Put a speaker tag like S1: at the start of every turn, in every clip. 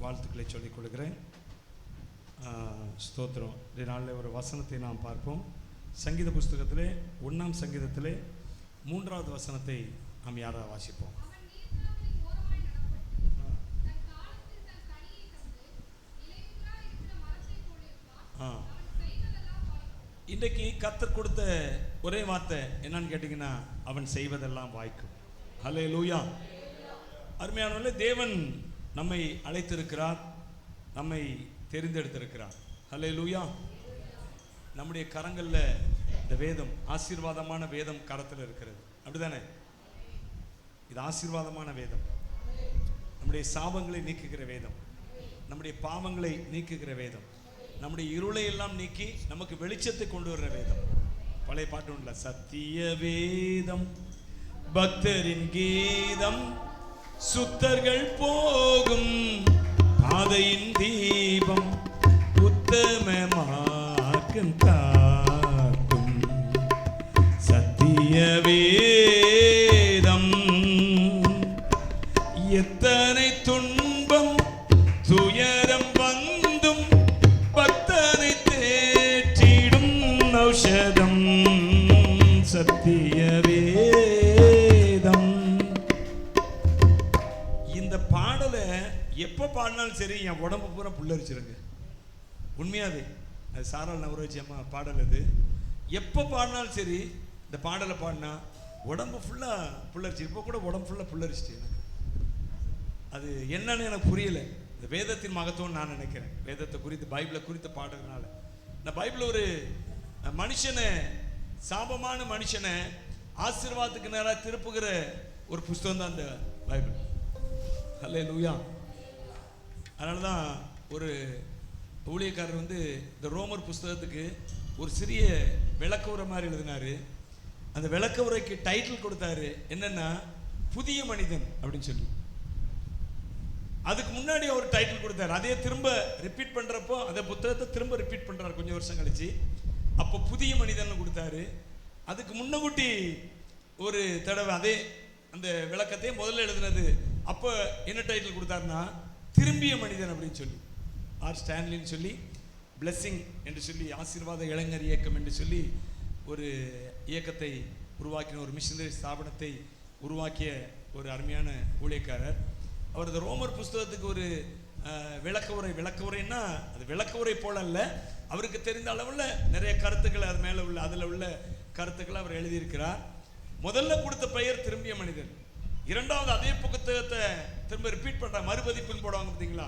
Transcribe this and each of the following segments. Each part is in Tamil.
S1: வாழ்த்துக்களை சொல்லிக் கொள்கிறேன். ஸ்தோத்திரம். இந்த நாளில் ஒரு வசனத்தை நாம் பார்ப்போம். சங்கீத புஸ்தகத்திலே 1ஆம் சங்கீதத்திலே 3வது வசனத்தை நாம் யாராவது வாசிப்போம். இன்றைக்கு கர்த்தர் கொடுத்த ஒரே வார்த்தை என்னன்னு கேட்டிங்கன்னா, அவன் செய்வதெல்லாம் வாய்க்கும். ஹல்லேலூயா. அருமையானவர்களே, தேவன் நம்மை அழைத்திருக்கிறார், நம்மை தெரிந்தெடுத்திருக்கிறார். ஹல்லேலூயா. நம்முடைய கரங்களில் இந்த வேதம், ஆசீர்வாதமான வேதம் கரத்தில் இருக்கிறது. அப்படிதானே? இது ஆசீர்வாதமான வேதம். நம்முடைய சாபங்களை நீக்குகிற வேதம், நம்முடைய பாவங்களை நீக்குகிற வேதம், நம்முடைய இருளை எல்லாம் நீக்கி நமக்கு வெளிச்சத்தை கொண்டு வர்ற வேதம். பழைய பாட்டு உண்டுல, சத்திய வேதம் பக்தரின் கீதம், சுத்தர்கள் போகும் பாதையின் தீபம், உத்தம மார்க்கம் காட்டும் சத்திய வேதம். எத்தனை துன்பம் துயரம் வந்தும் பக்தனை தேற்றிடும் ஔஷதம் சத்திய வேதம். இந்த பாடலை எப்ப பாடினாலும் சரி என் உடம்பு பூரா புல்லரிச்சிருங்க. உண்மையாது, அது சாரால் நவரோஜி அம்மா பாடல். அது எப்போ பாடினாலும் சரி இந்த பாடலை பாடினா உடம்பு ஃபுல்லாக புல்லரிச்சு. இப்போ கூட உடம்பு ஃபுல்லாக புல்லரிச்சிட்டு எனக்கு. அது என்னன்னு எனக்கு புரியலை. இந்த வேதத்தின் மகத்துவம் நான் நினைக்கிறேன். வேதத்தை குறித்து, பைபிளை குறித்து பாடுறதுனால. இந்த பைபிள் ஒரு மனுஷனை, சாபமான மனுஷனை ஆசீர்வாதத்துக்கு நேராக திருப்புகிற ஒரு புஸ்தகம் தான் இந்த பைபிள். ஹல்லேலூயா. அதனால தான் ஒரு ஊழியக்காரர் இந்த ரோமர் புஸ்தகத்துக்கு ஒரு சிறிய விளக்கவுரை மாதிரி எழுதினாரு. அந்த விளக்கவுரைக்கு டைட்டில் கொடுத்தாரு, என்னன்னா புதிய மனிதன் அப்படின்னு சொல்லி. அதுக்கு முன்னாடி ஒரு டைட்டில் கொடுத்தாரு, அதே திரும்ப ரிப்பீட் பண்றப்போ அந்த புத்தகத்தை திரும்ப ரிப்பீட் பண்றாரு கொஞ்சம் வருஷம் கழிச்சு. அப்போ புதிய மனிதன் கொடுத்தாரு. அதுக்கு முன்னகுட்டி ஒரு தடவை அதே அந்த விளக்கத்தையே முதல்ல எழுதினது. அப்போ என்ன டைட்டில் கொடுத்தாருன்னா திரும்பிய மனிதன் அப்படின்னு சொல்லி, ஆர் ஸ்டான்லின்னு சொல்லி, பிளெஸிங் என்று சொல்லி, ஆசீர்வாத இளைஞர் இயக்கம் என்று சொல்லி ஒரு இயக்கத்தை உருவாக்கின, ஒரு மிஷனரி ஸ்தாபனத்தை உருவாக்கிய ஒரு அருமையான ஊழியக்காரர். அவர் இந்த ரோமர் புஸ்தகத்துக்கு ஒரு விளக்கவுரைன்னா அது விளக்கவுரை போல அல்ல, அவருக்கு தெரிந்த அளவில் நிறைய கருத்துக்கள் அது மேலே உள்ள, அதில் உள்ள கருத்துக்களை அவர் எழுதியிருக்கிறார். முதல்ல கொடுத்த பெயர் திரும்பிய மனிதன். இரண்டாவது அதே புத்தகத்தை திரும்ப ரிப்பீட் பண்ணுற மறுபதிப்புன்னு போடுவாங்க பார்த்தீங்களா?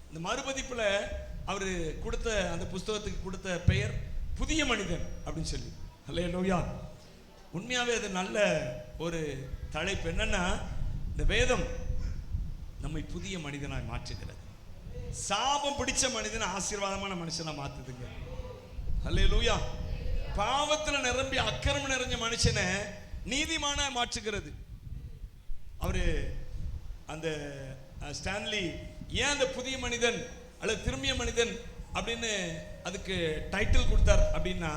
S1: இந்த மறுபதிப்பில் அவர் கொடுத்த அந்த புஸ்தகத்துக்கு கொடுத்த பெயர் புதிய மனிதன் அப்படின்னு சொல்லி. ஹல்லேலூயா. உண்மையாகவே அது நல்ல ஒரு தலைப்பு. என்னன்னா, இந்த வேதம் நம்மை புதிய மனிதனாக மாற்றுகிறது. சாபம் பிடிச்ச மனிதனை ஆசீர்வாதமான மனுஷனா மாத்துதுங்க. ஹல்லேலூயா. பாவத்தில் நிரம்பி அக்கிரமம் நிறைஞ்ச மனுஷனை நீதிமான மாற்றுகிறது. அவரு அந்த ஸ்டான்லி ஏன் அந்த புதிய மனிதன் அல்லது திரும்பிய மனிதன் அப்படின்னு அதுக்கு டைட்டில் கொடுத்தார் அப்படின்னா,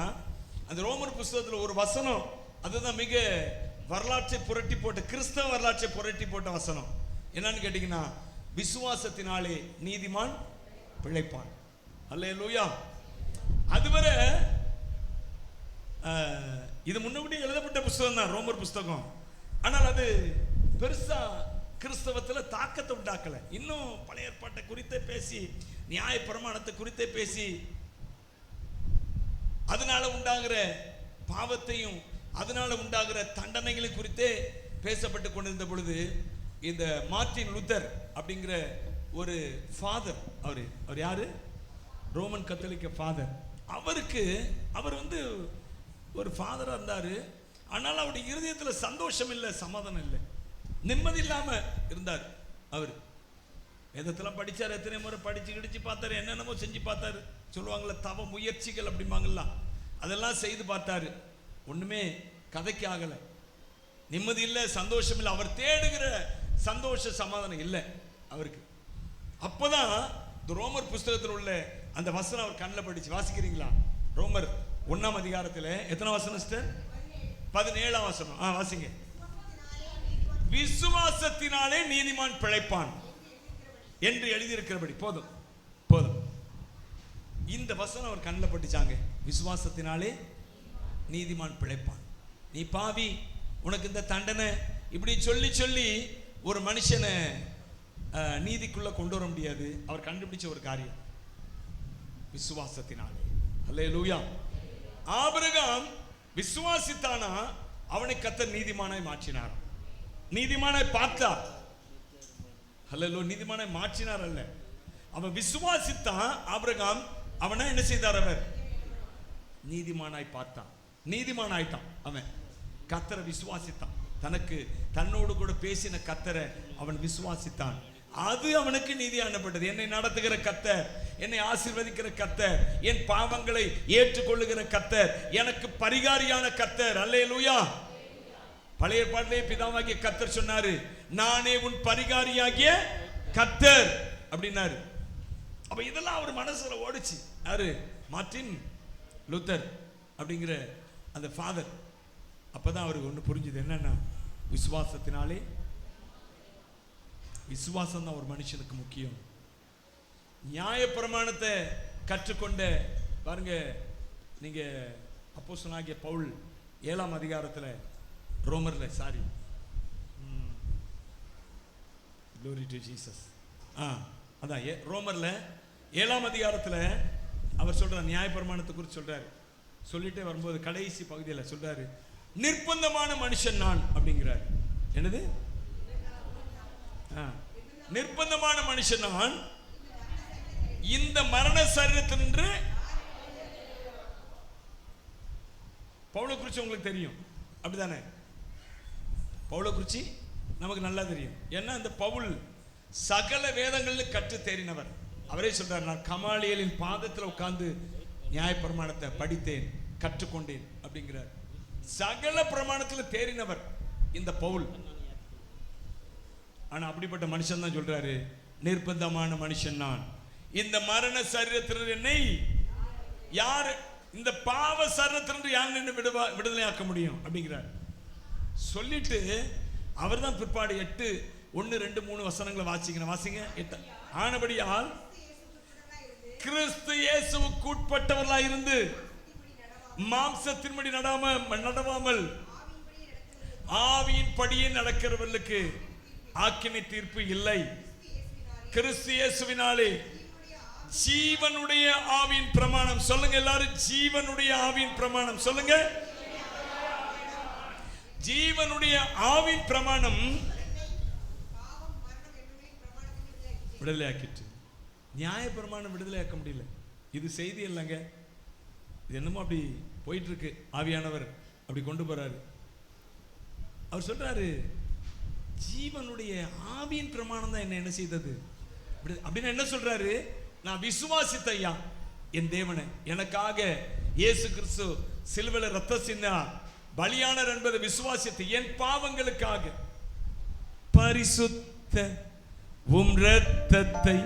S1: அந்த ரோமர் புஸ்தகத்தில் ஒரு வசனம், அதுதான் மிக வரலாற்றை புரட்டி போட்ட, கிறிஸ்தவ வரலாற்றை புரட்டி போட்ட வசனம். என்னன்னு கேட்டீங்கன்னா, விசுவாசத்தினாலே நீதிமான் பிழைப்பான். அல்லேலூயா. அதுவரை இது முன்னாடி எழுதப்பட்ட புஸ்தகம் தான் ரோமர் புஸ்தகம். ஆனால் அது பெருசா கிறிஸ்தவத்தில் தாக்கத்தை உண்டாக்கல. இன்னும் பழைய ஏற்பாட்டை குறித்தே பேசி, நியாய பிரமாணத்தை குறித்தே பேசி, அதனால உண்டாகிற பாவத்தையும் அதனால உண்டாகிற தண்டனைகளை குறித்தே பேசப்பட்டு கொண்டிருந்த பொழுது, இந்த மார்ட்டின் லூத்தர் அப்படிங்கிற ஒரு ஃபாதர், அவர் யாரு? ரோமன் கத்தோலிக்க ஃபாதர். அவர் ஒரு ஃபாதரா இருந்தாரு. ஆனால் அவருடைய இருதயத்தில் சந்தோஷம் இல்லை, சமாதானம் இல்லை, நிம்மதி இல்லாம இருந்தார். அவர் வேதத்தெல்லாம் படிச்சார், எத்தனை முறை படிச்சு கிடிச்சு பார்த்தாரு, என்னென்னமோ செஞ்சு பார்த்தாரு. சொல்லுவாங்கள்ல தவ முயற்சிகள் அப்படிம்பாங்கல்ல, அதெல்லாம் செய்து பார்த்தாரு. ஒண்ணுமே கதைக்கு ஆகல. நிம்மதி இல்லை, சந்தோஷம் இல்லை. அவர் தேடுகிற சந்தோஷ சமாதானம் இல்லை அவருக்கு. அப்பதான் இந்த ரோமர் புஸ்தகத்தில் உள்ள அந்த வசனம் அவர் கண்ணில் படிச்சு. வாசிக்கிறீங்களா? ரோமர் 1ஆம் அதிகாரத்தில் எத்தனை வசனம் சிஸ்டர்? 17ஆம் வசனம். வாசிங்க. விசுவாசத்தினாலே நீதிமான் பிழைப்பான். என்று எழுதியிருக்கிறபடி. போதும் போதும். இந்த வசனம் அவர் கண்ணில் பட்டுச்சாங்க. விசுவாசத்தினாலே நீதிமான் பிழைப்பான். நீ பாவி, உனக்கு இந்த தண்டனை, இப்படி சொல்லி சொல்லி ஒரு மனுஷனை நீதிக்குள்ள கொண்டு வர முடியாது. அவர் கண்டுபிடிச்ச ஒரு காரியம் விசுவாசத்தினாலே. அல்லேலூயா. ஆபிரகாம் விசுவாசித்தானா, அவனை கர்த்தர் நீதிமானாய் மாற்றினார். நீதிமானாய் பார்த்தார். அல்லேலூயா. நீதிமானாய் மாற்றினார் அல்ல, அவன் விசுவாசித்தான். ஆபிரகாம் அவனை என்ன செய்தார்? அவர் நீதிமானாய் பார்த்தான், நீதிமானாயிட்டான். அவன் கர்த்தரை விசுவாசித்தான். தன்னோடு கூட பேசின கர்த்தரை அவன் விசுவாசித்தான். அது அவனுக்கு நீதியானப்பட்டது. என்னை நடத்துகிற கர்த்தர், என்னை ஆசீர்வதிக்கிற கர்த்தர், என் பாவங்களை ஏற்றுக்கொள்ளுகிற கர்த்தர், எனக்கு பரிகாரியான கர்த்தர். அல்லேலூயா. பழைய ஏற்பாட்டிலே பிதாவாகிய கர்த்தர் சொன்னாரு, நானே உன் பரிகாரியாகிய கர்த்தர் அப்படின்னாரு. அப்ப இதெல்லாம் அவர் மனசுல ஓடிச்சு. யாரு? மார்ட்டின் லூத்தர் அப்படிங்கிற அந்த ஃபாதர். அப்பதான் அவருக்கு ஒன்று புரிஞ்சுது. என்னன்னா, விசுவாசத்தினாலே, விசுவாசம் தான் ஒரு மனுஷனுக்கு முக்கியம். நியாய பிரமாணத்தை கற்றுக்கொண்ட பாருங்க, நீங்க அப்போஸ்தலனாகிய பவுல் 7ஆம் அதிகாரத்தில், ரோமர்ல, சாரி, glory to Jesus, அதான் ரோமர்ல 7ஆம் அதிகாரத்தில் அவர் சொல்றார், நியாய பிரமாணத்தை குறித்து சொல்றாரு. சொல்லிட்டே வரும்போது கடைசி பகுதியில் சொல்றாரு, நிர்பந்தமான மனுஷன் நான் அப்படிங்கிறார். என்னது? நிர்பந்தமான மனுஷன் நான், இந்த மரண சரீரத்தினின்று. பவுலை குறித்து உங்களுக்கு தெரியும், அப்படிதானே? பவுலை குறித்து நமக்கு நல்லா தெரியும். ஏன்னா இந்த பவுல் சகல வேதங்களில் கற்று தேறினவர். அவரே சொல்றார், நான் கமாலியலின் பாதத்தில் உட்கார்ந்து நியாய பிரமாணத்தை படித்தேன், கற்றுக்கொண்டேன் அப்படிங்கிறார். சகல பிரமாணத்தில் தேறினவர் இந்த பவுல். ஆனா அப்படிப்பட்ட மனுஷன் தான் சொல்றாரு, நிர்பந்தமான மனுஷன் நான், இந்த மரண சரீரத்தினர் என்னை யார், இந்த பாவ சரீரத்தினர் யார் என்ன விடுதலையாக்க முடியும் அப்படிங்கிறார். சொல்லிட்டு அவர் தான் பிற்பாடு 8:1-2-3 வசனங்களை வாசிங்க. ஆனபடியால் கிறிஸ்து இயேசுவுக்கு உட்பட்டவர்களாய் இருந்து மாம்சத்தின்படி நடவாமல் ஆவியின் படியே நடக்கிறவர்களுக்கு ஆக்கினை தீர்ப்பு இல்லை. கிறிஸ்து இயேசுவினாலே ஜீவனுடைய ஆவியின் பிரமாணம். சொல்லுங்க எல்லாரும், ஜீவனுடைய ஆவியின் பிரமாணம் சொல்லுங்க. ஜீவனுடைய ஆவியின் பிரமாணம் விடுதலையாக்கிட்டு. நியாய பிரமாணம் விடுதலையாக்க முடியல. இது செய்தி இல்லைங்க, இது என்னமோ அப்படி போயிட்டு இருக்கு. ஆவியானவர் அப்படி கொண்டு போறாரு. அவர் சொல்றாரு, ஜீவனுடைய ஆவியின் பிரமாணம் தான் என்ன செய்தது அப்படின்னு. என்ன சொல்றாரு? நான் விசுவாசித்த ஐயா என் தேவனை, எனக்காக இயேசு கிறிஸ்து சிலுவையில் ரத்த சிந்தா பலியானார் என்பதை விசுவாசித்து என் பாவங்களுக்காக பரிசுத்த உம் இரத்தத்தை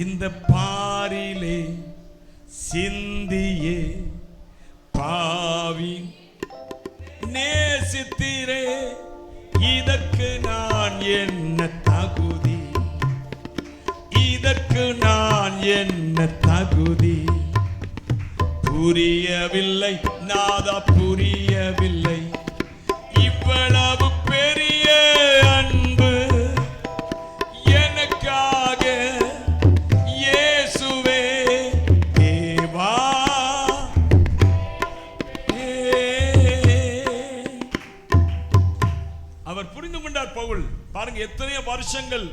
S1: இந்த பாரிலே சிந்தியே பாவி நேசித்தீரே, இதற்கு நான் என்ன தகுதி, இதற்கு நான் என்ன தகுதி, புரியவில்லை நாதா புரியவில்லை, இவ்வளவு பெரிய அன்பு எனக்காக இயேசுவே தேவா. அவர் புரிந்து கொண்டார் பவுல். பாருங்க, எத்தனையோ வருஷங்கள்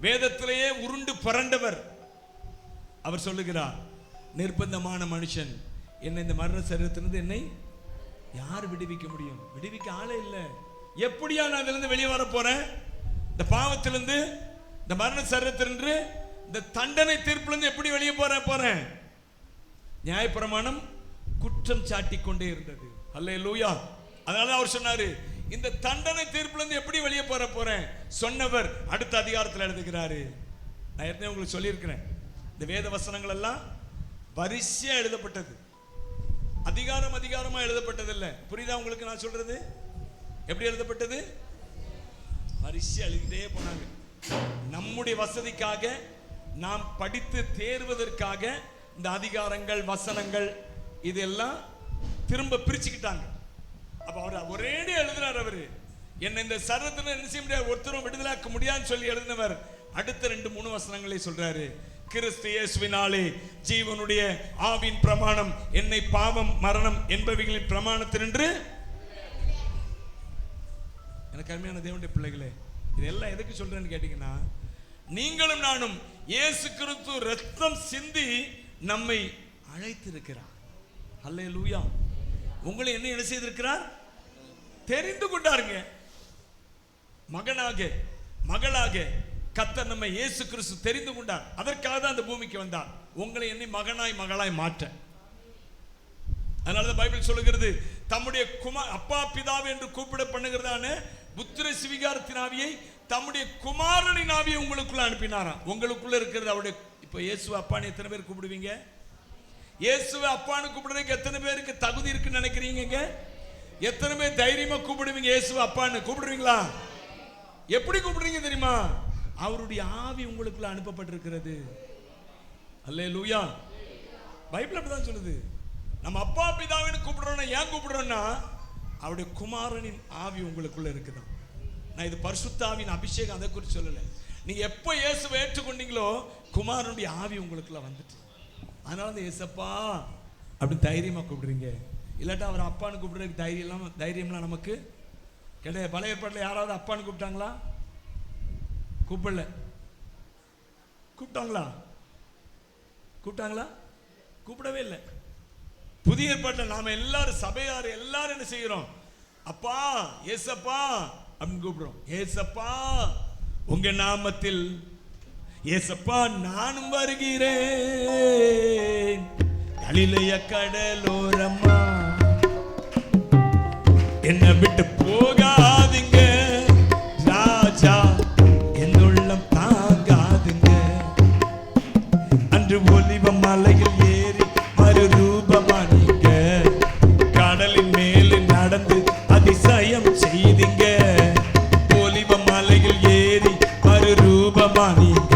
S1: வேதத்திலேயே உருண்டு பரண்டவர். அவர் சொல்லுகிறார், நிர்பந்தமான மனுஷன், என்னை இந்த மரண சரீரத்திலிருந்து என்னை யார் விடுவிக்க முடியும்? விடுவிக்க ஆளே இல்லை. எப்படியா நான் அதிலிருந்து வெளியே வர போறேன்? இந்த பாவத்திலிருந்து, இந்த மரண சரீரத்திலிருந்து, இந்த தண்டனை தீர்ப்பிலிருந்து எப்படி வெளியே போறேன்? நியாயப்பிரமாணம் குற்றம் சாட்டி கொண்டே இருந்தது. அல்லேலூயா. அதனால அவர் சொன்னாரு, இந்த தண்டனை தீர்ப்பிலிருந்து எப்படி வெளியே போறேன் சொன்னவர் அடுத்த அதிகாரத்தில் எழுதுகிறாரு. நான் ஏற்கனவே உங்களுக்கு சொல்லியிருக்கிறேன், இந்த வேத வசனங்கள் எல்லாம் வரிசையா எழுதப்பட்டது, அதிகாரமா எழுதப்பட்டது இல்லை. புரியுதா உங்களுக்கு நான் சொல்றது? எப்படி எழுதப்பட்டது? வரிசையா எழுதிட்டே போனாங்க. நம்முடைய வசதிக்காக, நாம் படித்து தேர்வதற்காக இந்த அதிகாரங்கள், வசனங்கள் இதெல்லாம் திரும்ப பிரிச்சுக்கிட்டாங்க. அப்ப அவர் ஒரேடி எழுதினார். அவரு என்ன இந்த சரத்துல என்ன செய்ய முடியாது, ஒருத்தரும் விடுதலாக்க முடியாதுன்னு சொல்லி எழுதினவர் அடுத்த 2-3 வசனங்களை சொல்றாரு. கிறிஸ்து இயேசுவினாலே ஜீவனுடைய ஆவின் பிரமாணம் என்னை பாவம் மரணம் என்பவைகளின் பிரமாணத்தினின்று. எனக்கு அருமையான தேவனுடைய பிள்ளைகளே, இதெல்லாம் எதுக்கு சொல்றேன்னு கேட்டீங்கன்னா, நீங்களும் நானும் இயேசு கிறிஸ்து ரத்தம் சிந்தி நம்மை அழைத்திருக்கிறார். அல்லேலூயா. உங்களை என்ன செய்திருக்கிறார்? தெரிந்து கொண்டாருங்க. மகனாக மகளாக கர்த்தர் நம்மை இயேசு கிறிஸ்து தெரிந்து கொண்டார். அதற்காக தான் அந்த பூமிக்கு வந்தார், உங்களை என்னை மகனாய் மகளாய் மாற்ற. அதனால பைபிள் சொல்லுகிறது, தம்முடைய அப்பா பிதாவை என்று கூப்பிட பண்ணுகிறதான புத்திர சிவிகாரத்தின் ஆவியை தம்முடைய குமாரனின் ஆவியை உங்களுக்குள்ள அனுப்பினாராம். உங்களுக்குள்ள இருக்கிறது அவருடைய. இப்ப இயேசுவை அப்பான்னு எத்தனை பேர் கூப்பிடுவீங்க? இயேசுவை அப்பான்னு கூப்பிடுறதுக்கு எத்தனை பேருக்கு தகுதி இருக்குன்னு நினைக்கிறீங்க? எத்தனை பேர் தைரியமா கூப்பிடுவீங்க? இயேசுவை அப்பான்னு கூப்பிடுவீங்களா? எப்படி கூப்பிடுறீங்க தெரியுமா? அவருடைய ஆவி உங்களுக்குள்ள அனுப்பப்பட்டிருக்கிறது. அல்லேலூயா. பைபிள் அப்படிதான் சொல்லுது. நம்ம அப்பா பிதாவின்னு கூப்பிடுறோம்னா ஏன் கூப்பிடுறோம்னா, அவருடைய குமாரனின் ஆவி உங்களுக்குள்ள இருக்குதான். நான் இது பரிசுத்த ஆவியின் அபிஷேகம், அதை குறித்து சொல்லலை. நீங்க எப்ப இயேசுவை ஏற்றுக்கொண்டீங்களோ குமாரனுடைய ஆவி உங்களுக்குள்ள வந்துட்டு, அதனால அந்த இயேசப்பா அப்படி தைரியமா கூப்பிடுறீங்க. இல்லாட்டா அவர் அப்பான்னு கூப்பிடுறதுக்கு தைரியம்லாம் நமக்கு கிடையாது. பழைய ஏற்பாட்டில் யாராவது அப்பான்னு கூப்பிட்டாங்களா? கூப்பிடல. கூப்பிட்டாங்களா? கூப்பிடவே இல்லை. புதிய ஏற்பாட்டில் நாம எல்லாரும் சபையார் எல்லாரும் என்ன செய்கிறோம்? அப்பா ஏசப்பா அப்படின்னு கூப்பிடுறோம். ஏசப்பா உங்க நாமத்தில் ஏசப்பா நானும் வருகிறேன், கலிலேய கடலோரமா என்னை விட்டு போகாதீங்க ராஜா, என் உள்ளம் தாங்காதுங்க. அன்று ஒலிவ மலையில் ஏறி மறுரூபமானீங்க, கடலின் மேல் நடந்து அதிசயம் செய்தீங்க. ஒலிவ மலையில் ஏறி மறுரூபமானீங்க,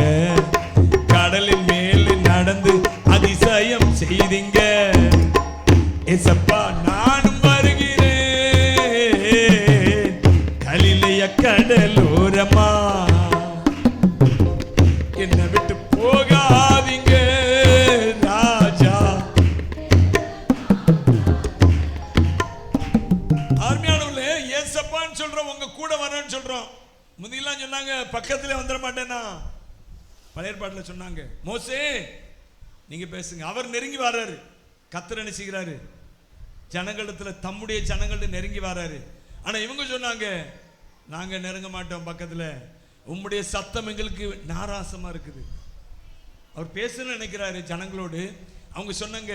S1: கடலின் மேல் நடந்து அதிசயம் செய்தீங்க. ஏசப்பா நானும் வருகிறேன், கலிலேய கடலோரமா என்னை விட்டு போகாதீங்க ராஜா. ஆர்மியானவர்களே, ஏசப்பான்னு சொல்றோம், உங்க கூட வரேன்னு சொல்றோம். முந்திலாம் சொன்னாங்க பக்கத்துல வந்துட மாட்டேன்னா. பழைய ஏற்பாட்டில் சொன்னாங்க, மோசே நீங்க பேசுங்க. அவர் நெருங்கி வர்றாரு. கர்த்தர் என்ன செய்கிறாரு? ஜனங்களிடத்துல தம்முடைய ஜனங்கள்ட்ட நெருங்கி வர்றாரு. ஆனா இவங்க சொன்னாங்க, நாங்க நெருங்க மாட்டோம் பக்கத்துல, உம்முடைய சத்தம் எங்களுக்கு நாராசமா இருக்குது. அவர் பேசணும்னு நினைக்கிறாரு ஜனங்களோடு. அவங்க சொன்னாங்க,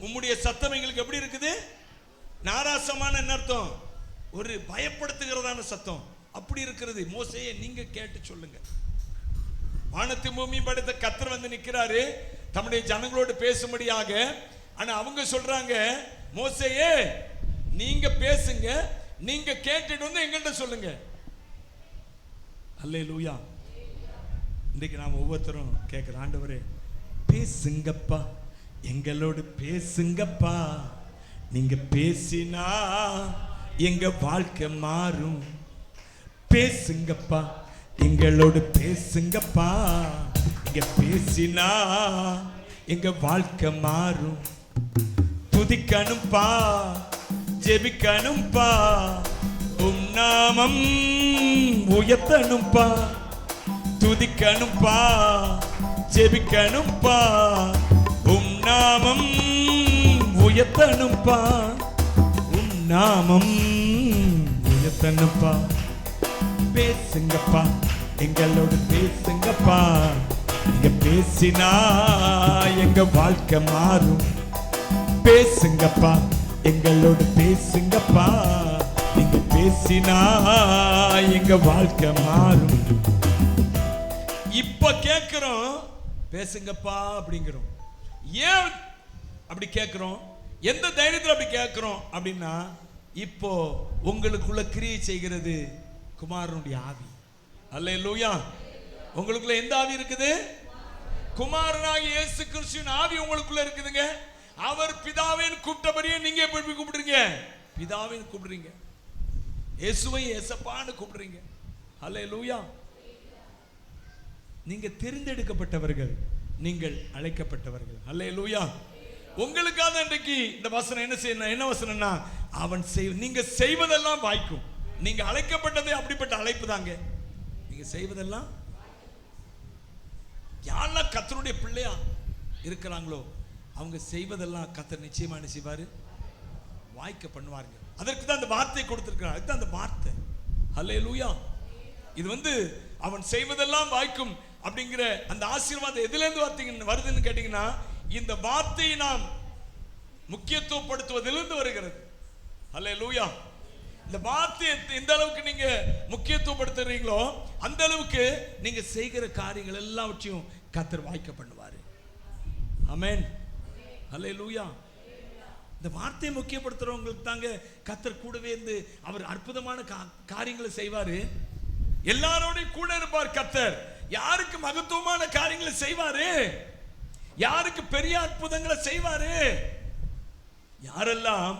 S1: உம்முடைய சத்தம் எங்களுக்கு எப்படி இருக்குது? நாராசமான என்ன அர்த்தம்? ஒரு பயப்படுத்துகிறதான சத்தம் அப்படி இருக்கிறது. மோசேயை நீங்க கேட்டு சொல்லுங்க. வானத்தை பூமி படைத்த கர்த்தர் வந்து நிற்கிறாரு தம்முடைய ஜனங்களோடு பேசும்படியாக. ஆனா அவங்க சொல்றாங்க, மோசேயே நீங்க பேசுங்க, நீங்க கேட்டுட்டு வந்து எங்கள்கிட்ட சொல்லுங்க. அல்லேலூயா. இன்றைக்கு நாம் ஒவ்வொருத்தரும் கேட்கிற, ஆண்டவரே பேசுங்கப்பா, எங்களோடு பேசுங்கப்பா, நீங்க பேசினா எங்க வாழ்க்கை மாறும். பேசுங்கப்பா, எங்களோடு பேசுங்கப்பா, இங்க பேசினா எங்க வாழ்க்கை மாறும். துதிக்கணும்பா, ஜெபிக்கணும்பா, உம் நாமம் உயர்த்தணும்பா. துதிக்கணும்பா, ஜெபிக்கணும்பா, உம் நாமம் உயர்த்தணும்பா. உம் நாமம் உயர்த்தணும்பா. பேசுங்கப்பா, எங்களோடு பேசுங்கப்பா, நீங்க பேசினா எங்க வாழ்க்கை மாறும். பேசுங்கப்பா, எங்களோடு பேசுங்கப்பா, நீங்க பேசினா எங்க வாழ்க்கை மாறும். இப்ப கேட்கிறோம் பேசுங்கப்பா அப்படிங்கிறோம். ஏன் அப்படி கேட்கிறோம்? எந்த தைரியத்தில் அப்படி கேட்கிறோம் அப்படின்னா, இப்போ உங்களுக்குள்ள கிரியை செய்கிறது குமாரனுடைய ஆவி. அல்லேலூயா. உங்களுக்குள்ள எந்த ஆவி இருக்குது? குமாரனாகிய இயேசு கிறிஸ்துவின் ஆவி உங்களுக்குள்ள இருக்குதுங்க. அவர் பிதாவின் கூப்பிட்டபடியே நீங்க எப்படி கூப்பிடுறீங்க? பிதாவின் கூப்பிடுறீங்க. இயேசுவை இயேசப்பான்னு கூப்பிடுறீங்க. ஹல்லேலூயா. நீங்க தெரிந்தெடுக்கப்பட்டவர்கள், நீங்கள் அழைக்கப்பட்டவர்கள். ஹல்லேலூயா. உங்களுக்காக இன்றைக்கு இந்த வசனம் என்ன செய்யணும்? என்ன வசனம்னா, அவன் நீங்க செய்வதெல்லாம் வாய்க்கும். நீங்க அழைக்கப்பட்டதே அப்படிப்பட்ட அழைப்பு தாங்க. நீங்க செய்வதெல்லாம், யாரெல்லாம் கர்த்தருடைய பிள்ளையா இருக்கிறாங்களோ அவங்க செய்வதெல்லாம் கர்த்தர் நிச்சயமா என்ன செய்வாரு? வாய்க்க பண்ணுவார்கள். அதற்கு தான் அந்த வார்த்தை கொடுத்திருக்கிறார். அதுதான் அந்த வார்த்தை. ஹல்லேலூயா. இது அவன் செய்வதெல்லாம் வாய்க்கும் அப்படிங்கிற அந்த ஆசீர்வாதம் எதுல இருந்து வருதுன்னு கேட்டீங்கன்னா, இந்த வார்த்தையை நாம் முக்கியத்துவப்படுத்துவதிலிருந்து வருகிறது. ஹல்லேலூயா. இந்த வார்த்தையை எந்த அளவுக்கு நீங்க முக்கியத்துவப்படுத்துறீங்களோ அந்த அளவுக்கு நீங்க செய்கிற காரியங்கள் எல்லாவற்றையும் கர்த்தர் வாய்க்க பண்ணுவாரு. ஆமென். ஹல்லேலூயா. இந்த வார்த்தையை முக்கியப்படுத்துறவங்களுக்கு தாங்க கர்த்தர் கூடவே இருந்து அவர் அற்புதமான காரியங்களை செய்வாரு. எல்லாரோடையும் கூட இருப்பார் கர்த்தர். யாருக்கு மகத்துவமான காரியங்களை செய்வாரு, யாருக்கு பெரிய அற்புதங்களை செய்வாரு, யாரெல்லாம்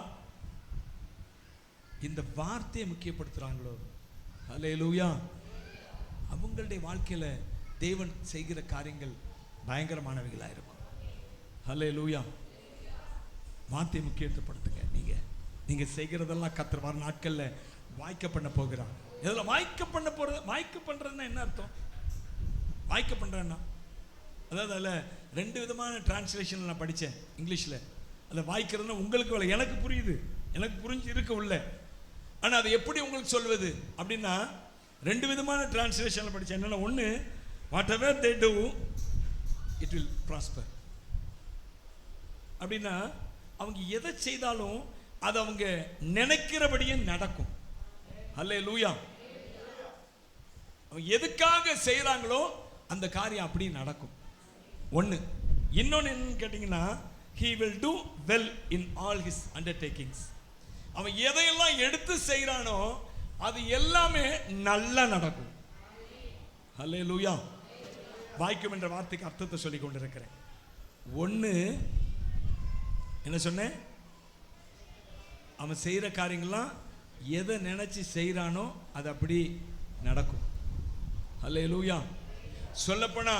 S1: இந்த வார்த்தையை முக்கியப்படுத்துறாங்களோ ஹல்லேலூயா, அவங்களுடைய வாழ்க்கையில தேவன் செய்கிற காரியங்கள் பயங்கரமானவைகளா இருக்கும். ஹல்லேலூயா. வார்த்தையை முக்கியத்துவப்படுத்துங்க. நீங்க செய்கிறதெல்லாம் கர்த்தர் வர நாட்கள்ல வாய்க்க பண்ண போகிறார். இதெல்லாம் வாய்க்க பண்ண போறது. வாய்க்க பண்றதுன்னா என்ன அர்த்தம்? வாய்க்க பண்றேன்னா அதாவது அதில் 2 விதமான டிரான்ஸ்லேஷன் நான் படித்தேன் இங்கிலீஷில். அதில் வாய்க்கிறதுனா உங்களுக்கு எனக்கு புரியுது, எனக்கு புரிஞ்சு இருக்க உள்ள. ஆனால் அதை எப்படி உங்களுக்கு சொல்வது அப்படின்னா 2 விதமான டிரான்ஸ்லேஷனில் படித்தேன். என்னென்னா, ஒன்று, what ever they do it will prosper. அப்படின்னா அவங்க எதை செய்தாலும் அது அவங்க நினைக்கிறபடியே நடக்கும். ஹல்லேலூயா. அவங்க எதுக்காக செய்கிறாங்களோ அந்த காரியம் அப்படி நடக்கும். ஒன்று. இன்னொன்று என்னன்னு கேட்டிங்கன்னா, he will do well in all his undertakings. அவன் எதையெல்லாம் எடுத்து செய்கிறானோ அது எல்லாமே நல்லா நடக்கும். ஹல்லேலூயா. வாய்க்கும் என்ற வார்த்தைக்கு அர்த்தத்தை சொல்லிக் கொண்டிருக்கிறேன். ஒன்று, என்ன சொன்னேன்? அவன் செய்கிற காரியங்கள்லாம் எதை நினைச்சு செய்கிறானோ அது அப்படி நடக்கும். ஹல்லேலூயா. சொல்லப்போனா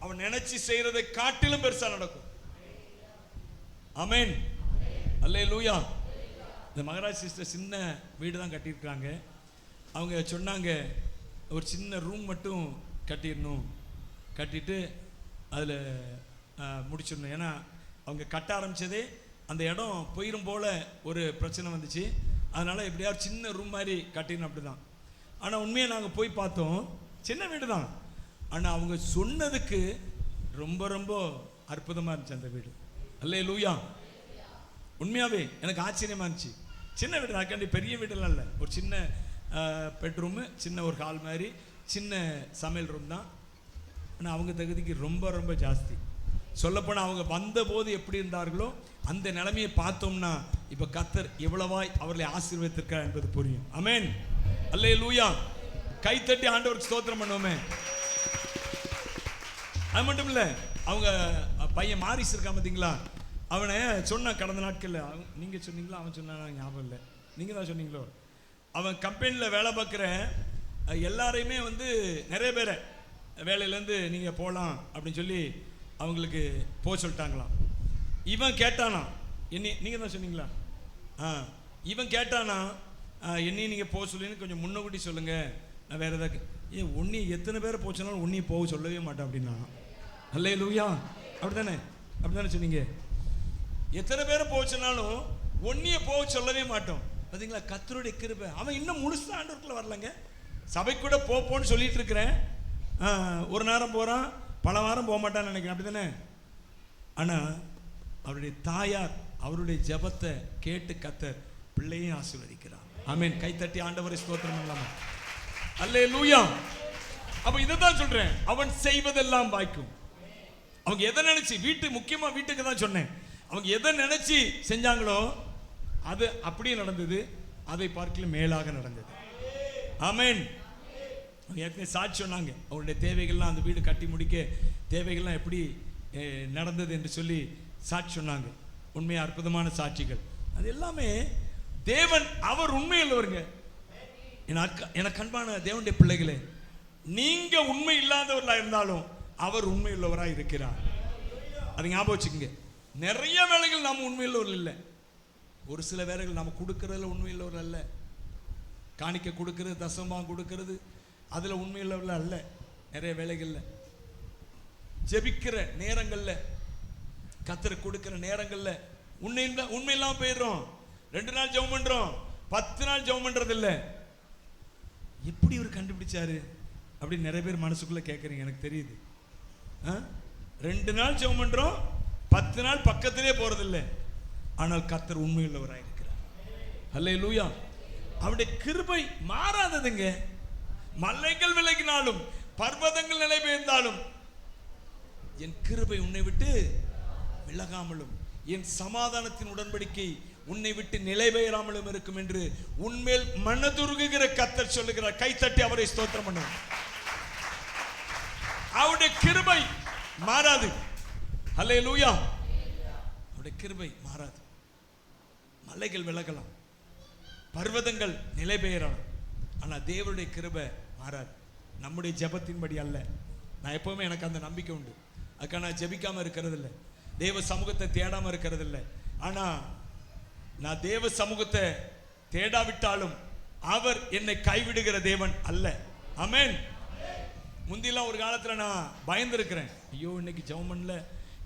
S1: அவன் நினைச்சு செய்யறதை காட்டிலும் பெருசா நடக்கும். ஆமென். ஹல்லேலூயா. இந்த மகராஜ் சிஸ்டர் சின்ன வீடு தான் கட்டியிருக்காங்க. அவங்க சொன்னாங்க, ஒரு சின்ன ரூம் மட்டும் கட்டிடணும், கட்டிட்டு அதில் முடிச்சிடணும். ஏன்னா அவங்க கட்ட ஆரம்பித்ததே அந்த இடம் போயிடும் போல் ஒரு பிரச்சனை வந்துச்சு. அதனால் எப்படியாவது சின்ன ரூம் மாதிரி கட்டிடணும் அப்படி தான். ஆனால் உண்மையாக நாங்கள் போய் பார்த்தோம், சின்ன வீடு தான். ஆனால் அவங்க சொன்னதுக்கு ரொம்ப ரொம்ப அற்புதமாக இருந்துச்சு அந்த வீடு. ஹல்லேலூயா. உண்மையாகவே எனக்கு ஆச்சரியமாக இருந்துச்சு. சின்ன வீடு, அதுக்காண்டி பெரிய வீடெல்லாம் இல்லை, ஒரு சின்ன பெட்ரூமு, சின்ன ஒரு ஹால் மாதிரி, சின்ன சமையல் ரூம் தான். ஆனால் அவங்க தகுதிக்கு ரொம்ப ரொம்ப ஜாஸ்தி. சொல்லப்போனால் அவங்க வந்தபோது எப்படி இருந்தார்களோ அந்த நிலைமையை பார்த்தோம்னா இப்போ கர்த்தர் எவ்வளவாய் அவர்களை ஆசீர்வதித்திருக்கிறார் என்பது புரியும். ஆமென். ஹல்லேலூயா. கைத்தட்டி ஆண்டவருக்கு ஸ்தோத்திரம் பண்ணுவோமே. அது மட்டும் இல்லை, அவங்க பையன் மாரிஸ் இருக்கான் பார்த்தீங்களா, அவனை சொன்ன கடந்த நாட்களில் நீங்கள் சொன்னீங்களா, அவன் சொன்னா ஞாபகம் இல்லை, நீங்கள் தான் சொன்னீங்களோ, அவன் கம்பெனியில் வேலை பார்க்குற எல்லாரையுமே நிறைய பேரை வேலையிலேருந்து நீங்கள் போகலாம் அப்படின்னு சொல்லி அவங்களுக்கு போக சொல்லிட்டாங்களாம். இவன் கேட்டானா, நீங்கள் தான் சொன்னீங்களா? இவன் கேட்டானா, என்னையும் நீங்கள் போக சொல்லின்னு கொஞ்சம் முன்னக்கூட்டி சொல்லுங்கள், நான் வேறு ஏதாவது. ஒன்றி எத்தனை பேரை போச்சுனாலும் ஒன்றையும் போக சொல்லவே மாட்டேன் அப்படின்னா. ஹல்லேலூயா. அப்படி தானே சொன்னீங்க. எத்தனை பேரை போச்சுனாலும் ஒன்றையை போக சொல்லவே மாட்டோம். பார்த்தீங்களா, கர்த்தருடைய கிருபை. அவன் இன்னும் முழுசா ஆண்டவருக்குள்ள வரலங்க. சபை கூட போன்னு சொல்லிட்டு இருக்கிறேன். ஒரு நேரம் போகிறான், பல வாரம் போக மாட்டான்னு நினைக்கிறேன், அப்படி தானே? ஆனால் அவருடைய தாயார் அவருடைய ஜெபத்தை கேட்டு கர்த்தர் பிள்ளையும் ஆசீர்வதிக்கிறார். ஆமென். கைத்தட்டி ஆண்டவரை ஸ்தோத்திரம் பண்ணலாமா? அல்லேலூயா. அப்ப இதை தான் சொல்றேன், அவன் செய்வதெல்லாம் வாய்க்கும். அவங்க எதை நினைச்சு முக்கியமா வீட்டுக்கு தான் சொன்னேன், அவங்க எதை நினைச்சு செஞ்சாங்களோ அது அப்படியே நடந்தது, அதை பார்க்கல மேலாக நடந்தது. ஆமென். ஏற்கனவே சாட்சி சொன்னாங்க, அவருடைய தேவைகள்லாம் அந்த வீடு கட்டி முடிக்க தேவைகள்லாம் எப்படி நடந்தது என்று சொல்லி சாட்சி சொன்னாங்க. உண்மையாக அற்புதமான சாட்சிகள். அது எல்லாமே தேவன் அவர் உண்மையுள்ளவருங்க. எனக்கு அன்பான தேவனுடைய பிள்ளைகளே, நீங்க உண்மை இல்லாதவர்களாக இருந்தாலும் அவர் உண்மையுள்ளவராக இருக்கிறார். அது ஞாபகம் வச்சுக்கோங்க. நிறைய வேலைகள் நாம் உண்மையுள்ளவர்கள் இல்லை. ஒரு சில வேலைகள் நம்ம கொடுக்கறதுல உண்மையுள்ளவர்கள் அல்ல. காணிக்க கொடுக்கறது, தசமாக கொடுக்கறது, அதில் உண்மையுள்ளவர்கள் அல்ல. நிறைய வேலைகளில் ஜெபிக்கிற நேரங்களில், கர்த்தருக்கு கொடுக்கிற நேரங்களில் உண்மை இல்லாமல் போயிடுறோம். 2 நாள் ஜெபம் பண்றோம், 10 நாள் ஜெபம் பண்றது இல்லை. எப்படி இவர் கண்டுபிடிச்சாரு அப்படின்னு நிறைய பேர் மனசுக்குள்ள கேட்குறீங்க. எனக்கு தெரியுது. 2 நாள் ஜெபம் பண்றோம், 10 நாள் பக்கத்திலே போறதில்லை. ஆனால் கர்த்தர் உண்மையுள்ளவராக இருக்கிறார். அல்லேலூயா. அவருடைய கிருபை மாறாததுங்க. மலைகள் விலகினாலும், பர்வதங்கள் நிலை பெயர்ந்தாலும், என் கிருபை உன்னை விட்டு விலகாமலும், என் சமாதானத்தின் உடன்படிக்கை உன்னை விட்டு நிலை பெயராமலும் இருக்கும் என்று உன்மேல் மனதுருகுகிற கர்த்தர் சொல்லுகிறார். கைத்தட்டி அவரை ஸ்தோத்திரம் பண்ணுவோம். அவருடைய கிருபை மாறாது. அல்லேலூயா. அவருடைய கிருபை மாறாது. மலைகள் விலகலாம், பர்வதங்கள் நிலை பெயரலாம், ஆனால் தேவனுடைய கிருபை மாறாது. நம்முடைய ஜெபத்தின்படி அல்ல. நான் எப்பவுமே எனக்கு அந்த நம்பிக்கை உண்டு. அதுக்காக நான் ஜெபிக்காம இருக்கிறது இல்லை, தேவ சமூகத்தை தேடாம இருக்கிறது இல்லை. ஆனா நான் தேவ சமூகத்தை தேடாவிட்டாலும் அவர் என்னை கைவிடுகிற தேவன் அல்ல. ஆமென். முந்திலாம் ஒரு காலத்துல நான் பயந்துருக்கிறேன். ஐயோ, இன்னைக்கு ஜெபம் பண்ணல,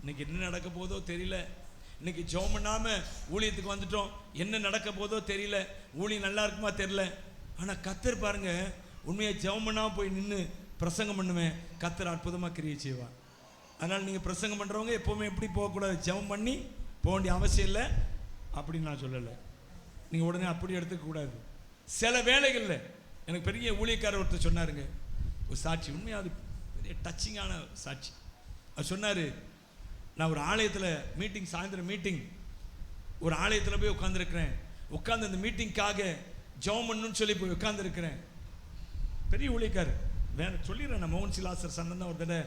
S1: இன்னைக்கு என்ன நடக்க போதோ தெரியல, இன்னைக்கு ஜெபம் பண்ணாம ஊழியத்துக்கு வந்துட்டோம், என்ன நடக்க போதோ தெரியல, ஊழியம் நல்லா இருக்குமா தெரியல. ஆனா கர்த்தர் பாருங்க, உண்மையை ஜெபம் பண்ணாம போய் நின்று பிரசங்கம் பண்ணுவேன், கர்த்தர் அற்புதமா கிரியை செய்வார். அதனால் நீங்கள் பிரசங்கம் பண்ணுறவங்க எப்போவுமே எப்படி போகக்கூடாது, ஜெபம் பண்ணி போக வேண்டிய அவசியம் இல்லை அப்படின்னு நான் சொல்லலை. நீங்கள் உடனே அப்படி எடுத்துக்கக்கூடாது. சில வேலைகளில் எனக்கு பெரிய ஊழியக்காரர் ஒருத்தர் சொன்னாருங்க, ஒரு சாட்சி, உண்மையாக அது பெரிய டச்சிங்கான சாட்சி. அவர் சொன்னார், நான் ஒரு ஆலயத்தில் மீட்டிங், சாயந்தரம் மீட்டிங், ஒரு ஆலயத்தில் போய் உட்காந்துருக்கிறேன். உட்காந்து அந்த மீட்டிங்காக ஜெபம் பண்ணணும்னு சொல்லி போய் உட்காந்துருக்கிறேன். பெரிய ஊழியக்காரர், வேற சொல்லிடுறேன், நான் மோகன் சிலாசர் சன்னன் தான் ஒரு தடவை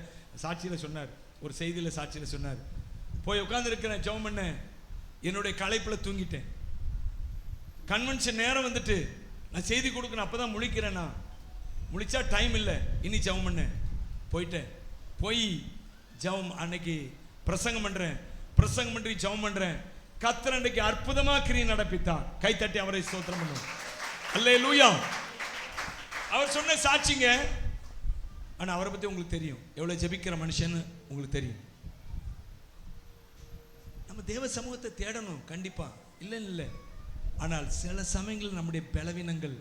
S1: சாட்சியில் சொன்னார், ஒரு செய்தியில் சாட்சியில் சொன்னார். போய் உட்காந்துருக்கிறேன், ஜெபம் பண்ண, என்னுடைய களைப்பில் தூங்கிட்டேன். கன்வென்ஷன் நேரம் வந்துட்டு நான் செய்தி கொடுக்கணும், அப்போ தான் முழிக்கிறேன். நான் முழிச்சா டைம் இல்லை, இனி ஜெபம் பண்ண போயிட்டேன். போய் ஜெபம் அன்னைக்கு பிரசங்கம் பண்ணுறேன், பிரசங்கம் பண்ணி ஜெபம் பண்ணுறேன். கர்த்தர் அன்னைக்கு அற்புதமாக கிரியை நடப்பித்தார். கைத்தட்டி அவரை ஸ்தோத்திரம் பண்ணுவோம். அல்லேலூயா. அவர் சொன்ன சாட்சிங்க. ஆனால் அவரை பற்றி உங்களுக்கு தெரியும், எவ்வளோ ஜெபிக்கிற மனுஷன்னு உங்களுக்கு தெரியும். நம்ம தேவ சமூகத்தை தேடணும் கண்டிப்பாக, இல்லை. ஆனால் சில சமயங்கள் நம்முடைய பலவீனங்கள்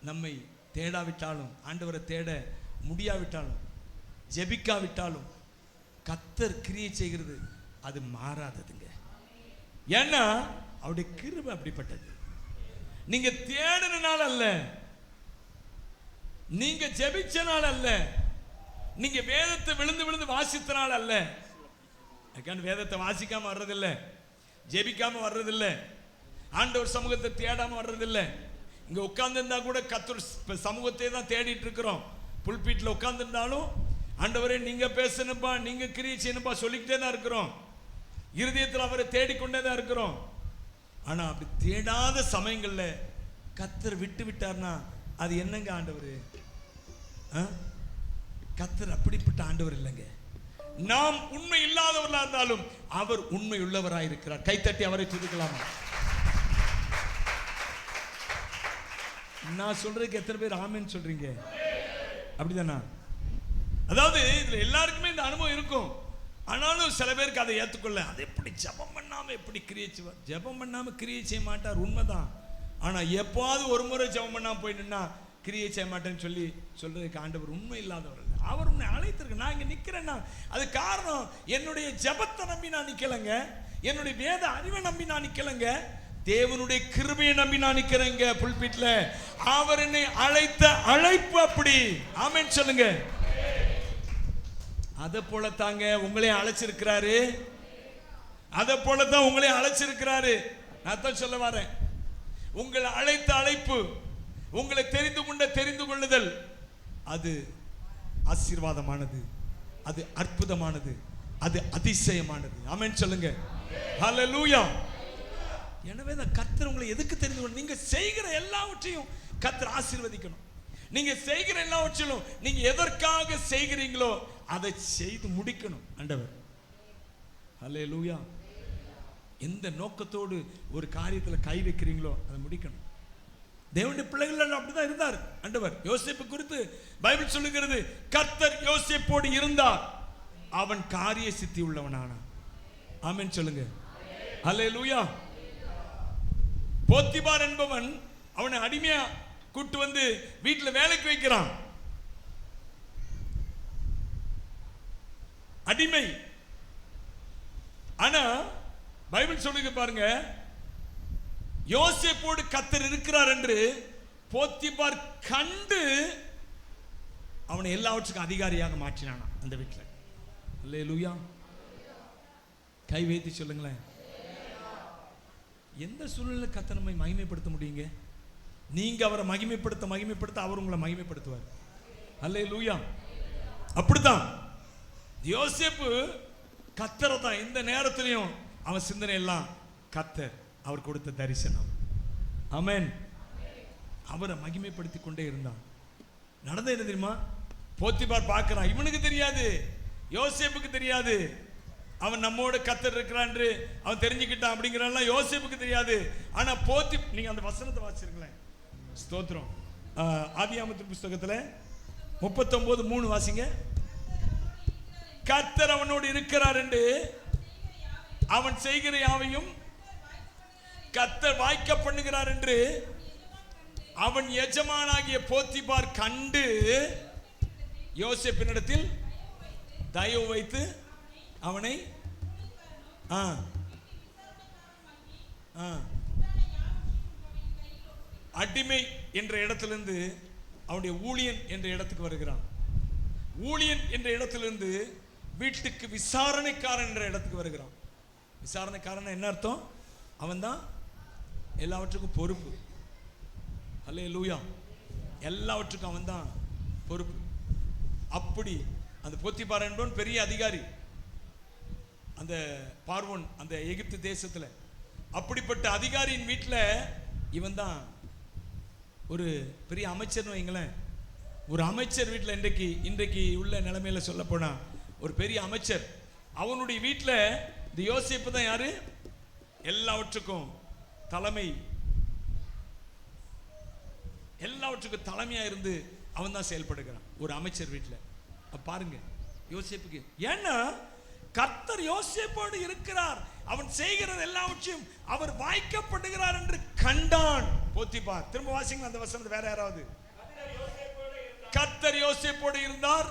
S1: நம்மை தேடாவிட்டாலும், ஆண்டவரை தேட முடியாவிட்டாலும், ஜெபிக்காவிட்டாலும் கர்த்தர் கிரியை செய்கிறது அது மாறாததுங்க. ஏன்னா அவருடைய கிருபை அப்படிப்பட்டது. நீங்க தேடினால அல்ல, நீங்க ஜெபிச்சனால அல்ல, நீங்க வேதத்தை விழுந்து விழுந்து வாசித்தனால அல்ல. வேதத்தை வாசிக்காம வர்றதில்லை, ஜெபிக்காம வர்றதில்லை, ஆண்டவர் சமூகத்தை தேடாம வர்றதில்லை. இங்க உட்கார்ந்து இருந்தா கூட கர்த்தர் சமூகத்தை தான் தேடிட்டு இருக்கிறோம். புல்பீட்ல உட்கார்ந்து இருந்தாலும் ஆண்டவரே நீங்க பேசணும்பா, நீங்க கிரியை செய்யணும்பா சொல்லிக்கிட்டே தான் இருக்கிறோம். இருதயத்தில் அவரை தேடிக்கொண்டே தான் இருக்கிறோம். ஆனா அப்படி தேடாத சமயங்கள்ல கர்த்தர் விட்டு விட்டார்னா அது என்னங்க ஆண்டவர்? கர்த்தர் அப்படிப்பட்ட ஆண்டவர் இல்லைங்க. நாம் உண்மை இல்லாதவர்களா இருந்தாலும் அவர் உண்மை உள்ளவராய் இருக்கிறார். கைத்தட்டி அவரை துதிக்கலாமா? நான் சொல்றதுக்கு எத்தனை பேர் ஆமென் சொல்றீங்க? அப்படிதானா? அதாவது இதுல எல்லாருக்குமே இந்த அனுபவம் இருக்கும். ஆனாலும் சில பேருக்கு அதை ஏற்றுக்கொள்ள, அது எப்படி ஜெபம் பண்ணாம எப்படி கிரியை செய்வார்? ஜெபம் பண்ணாம கிரியை செய்ய மாட்டார், உண்மைதான். ஆனா எப்பாவது ஒரு முறை ஜெபம் பண்ணாம போய் நின்னா கிரியை செய்ய மாட்டேன்னு சொல்லி சொல்றதுக்கு ஆண்டவர் உண்மை இல்லாதவர் இல்லை. அவர் உன்னை அழைத்திருக்கு. நான் இங்க நிக்கிறேன்னா அது காரணம் என்னுடைய ஜெபத்தை நம்பி நான் நிக்கலங்க, என்னுடைய வேத அறிவை நம்பி நான் நிக்கலங்க, தேவனுடைய கிருபையை நம்பி நான் நிக்கிறேங்க. புல்பீட்ல அவர் என்னை அழைத்த அழைப்பு அப்படி. ஆமென் சொல்லுங்க. அதை போல தாங்க உங்களையும் அழைச்சிருக்கிறாரு, அதை போலதான் உங்களையும் அழைச்சிருக்கிறாரு. நான் தான் சொல்ல வரேன், உங்களை அழைத்த அழைப்பு, உங்களை தெரிந்து கொண்ட தெரிந்து கொள்ளுதல் அது ஆசீர்வாதமானது, அது அற்புதமானது, அது அதிசயமானது. ஆமென் சொல்லுங்க. ஹல்லேலூயா. எனவே தான் கர்த்தர் உங்களை எதுக்கு தெரிந்து கொண்டு, நீங்க செய்கிற எல்லாவற்றையும் கர்த்தர் ஆசீர்வதிக்கணும். நீங்க செய்கிற எல்லாவற்றிலும் நீங்க எதற்காக செய்கிறீங்களோ அதை செய்து முடிக்கணும் ஆண்டவர். ஹல்லேலூயா. எந்த நோக்கத்தோடு ஒரு காரியத்துல கை வைக்கிறீங்களோ அதை முடிக்கணும். தேவனுடைய பிள்ளைகள் அப்படிதான் இருந்தார் ஆண்டவர். யோசேப்பு குறித்து பைபிள் சொல்லுகிறது, கர்த்தர் யோசேப்போடு இருந்தார், அவன் காரிய சித்தி உள்ளவனானான். ஆமென் சொல்லுங்க. ஹல்லேலூயா. போத்திபார் என்பவன் அவனை அடிமையா கூட்டு வந்து வீட்டுல வேலைக்கு வைக்கிறான். அடிமை. ஆனா பைபிள் சொல்லுங்க பாருங்க, யோசேப்போடு கர்த்தர் இருக்கிறார் என்று போத்திபார் கண்டு அவனை எல்லாவற்றுக்கும் அதிகாரியாக மாற்றினானா அந்த வீட்டில். அல்லேலூயா. கை வைத்து சொல்லுங்களேன். எந்த சூழ்நிலை கர்த்தர் நம்மை மகிமைப்படுத்த முடியுங்க? நீங்க அவரை மகிமைப்படுத்த அவர் உங்களை மகிமைப்படுத்துவார். அல்லேலூயா. அப்படித்தான் யோசேப்பு கர்த்தரை தான் இந்த நேரத்திலையும் அவன் சிந்தனை எல்லாம் கர்த்தர் அவர் கொடுத்த தரிசனம். ஆமென். அவரை மகிமைப்படுத்தி கொண்டே இருந்தான். நடந்த என்ன தெரியுமா? போத்திபார் பார்க்கிறான், இவனுக்கு தெரியாது, யோசேப்புக்கு தெரியாது, அவன் நம்மோட கர்த்தர் இருக்கிறான் என்று அவன் தெரிஞ்சுக்கிட்டான் அப்படிங்கிறதெல்லாம் யோசேப்புக்கு தெரியாது. ஆனா நீங்க அந்த வசனத்தை வாசிருங்களேன். ஸ்தோத்திரம். ஆதியாகமத்தின் புஸ்தகத்துல 39:3 வாசிங்க. கர்த்தர் அவனோடு இருக்கிறார் என்று அவன் செய்கிற யாவையும் கர்த்தர் வாய்க்க பண்ணுகிறார் என்று அவன் எஜமானாகிய போத்திபார் கண்டு யோசேப்பினிடத்தில் தயவு வைத்து அவனை அடிமை என்ற இடத்திலிருந்து அவனுடைய ஊழியன் என்ற இடத்துக்கு வருகிறான். ஊழியன் என்ற இடத்திலிருந்து வீட்டுக்கு விசாரணைக்காரன் என்ற இடத்துக்கு வருகிறான். விசாரணைக்காரன் என்ன அர்த்தம்? அவன் தான் எல்லாவற்றுக்கும் பொறுப்பு. அல்லேலூயா. எல்லாவற்றுக்கும் அவன் தான் பொறுப்பு. அப்படி அந்த போத்திபார் என்பவன் பெரிய அதிகாரி அந்த பார்வோன் அந்த எகிப்து தேசத்துல. அப்படிப்பட்ட அதிகாரியின் வீட்டில் இவன் தான் ஒரு பெரிய அமைச்சர் வைங்களேன். ஒரு அமைச்சர் வீட்டில் இன்றைக்கு உள்ள நிலைமையில சொல்ல போனா ஒரு பெரிய அமைச்சர். அவனுடைய வீட்டில் இந்த யோசேப்பு தான் யாரு? எல்லாவற்றுக்கும் தலைமை, எல்லாவற்றுக்கும் தலைமையா இருந்து அவன் தான் செயல்படுகிறான் ஒரு அமைச்சர் வீட்டில். பாருங்க யோசேப்புக்கு, ஏன்னா கர்த்தர் யோசேப்போடு இருக்கிறார், அவன் செய்கிறது எல்லாவற்றையும் அவர் வாய்க்கப்படுகிறார் என்று கண்டான் போத்திபார். திரும்ப வாசிங்க அந்த வசனத்தை, வேற யாராவது. கர்த்தர் யோசேப்போடு இருந்தார்,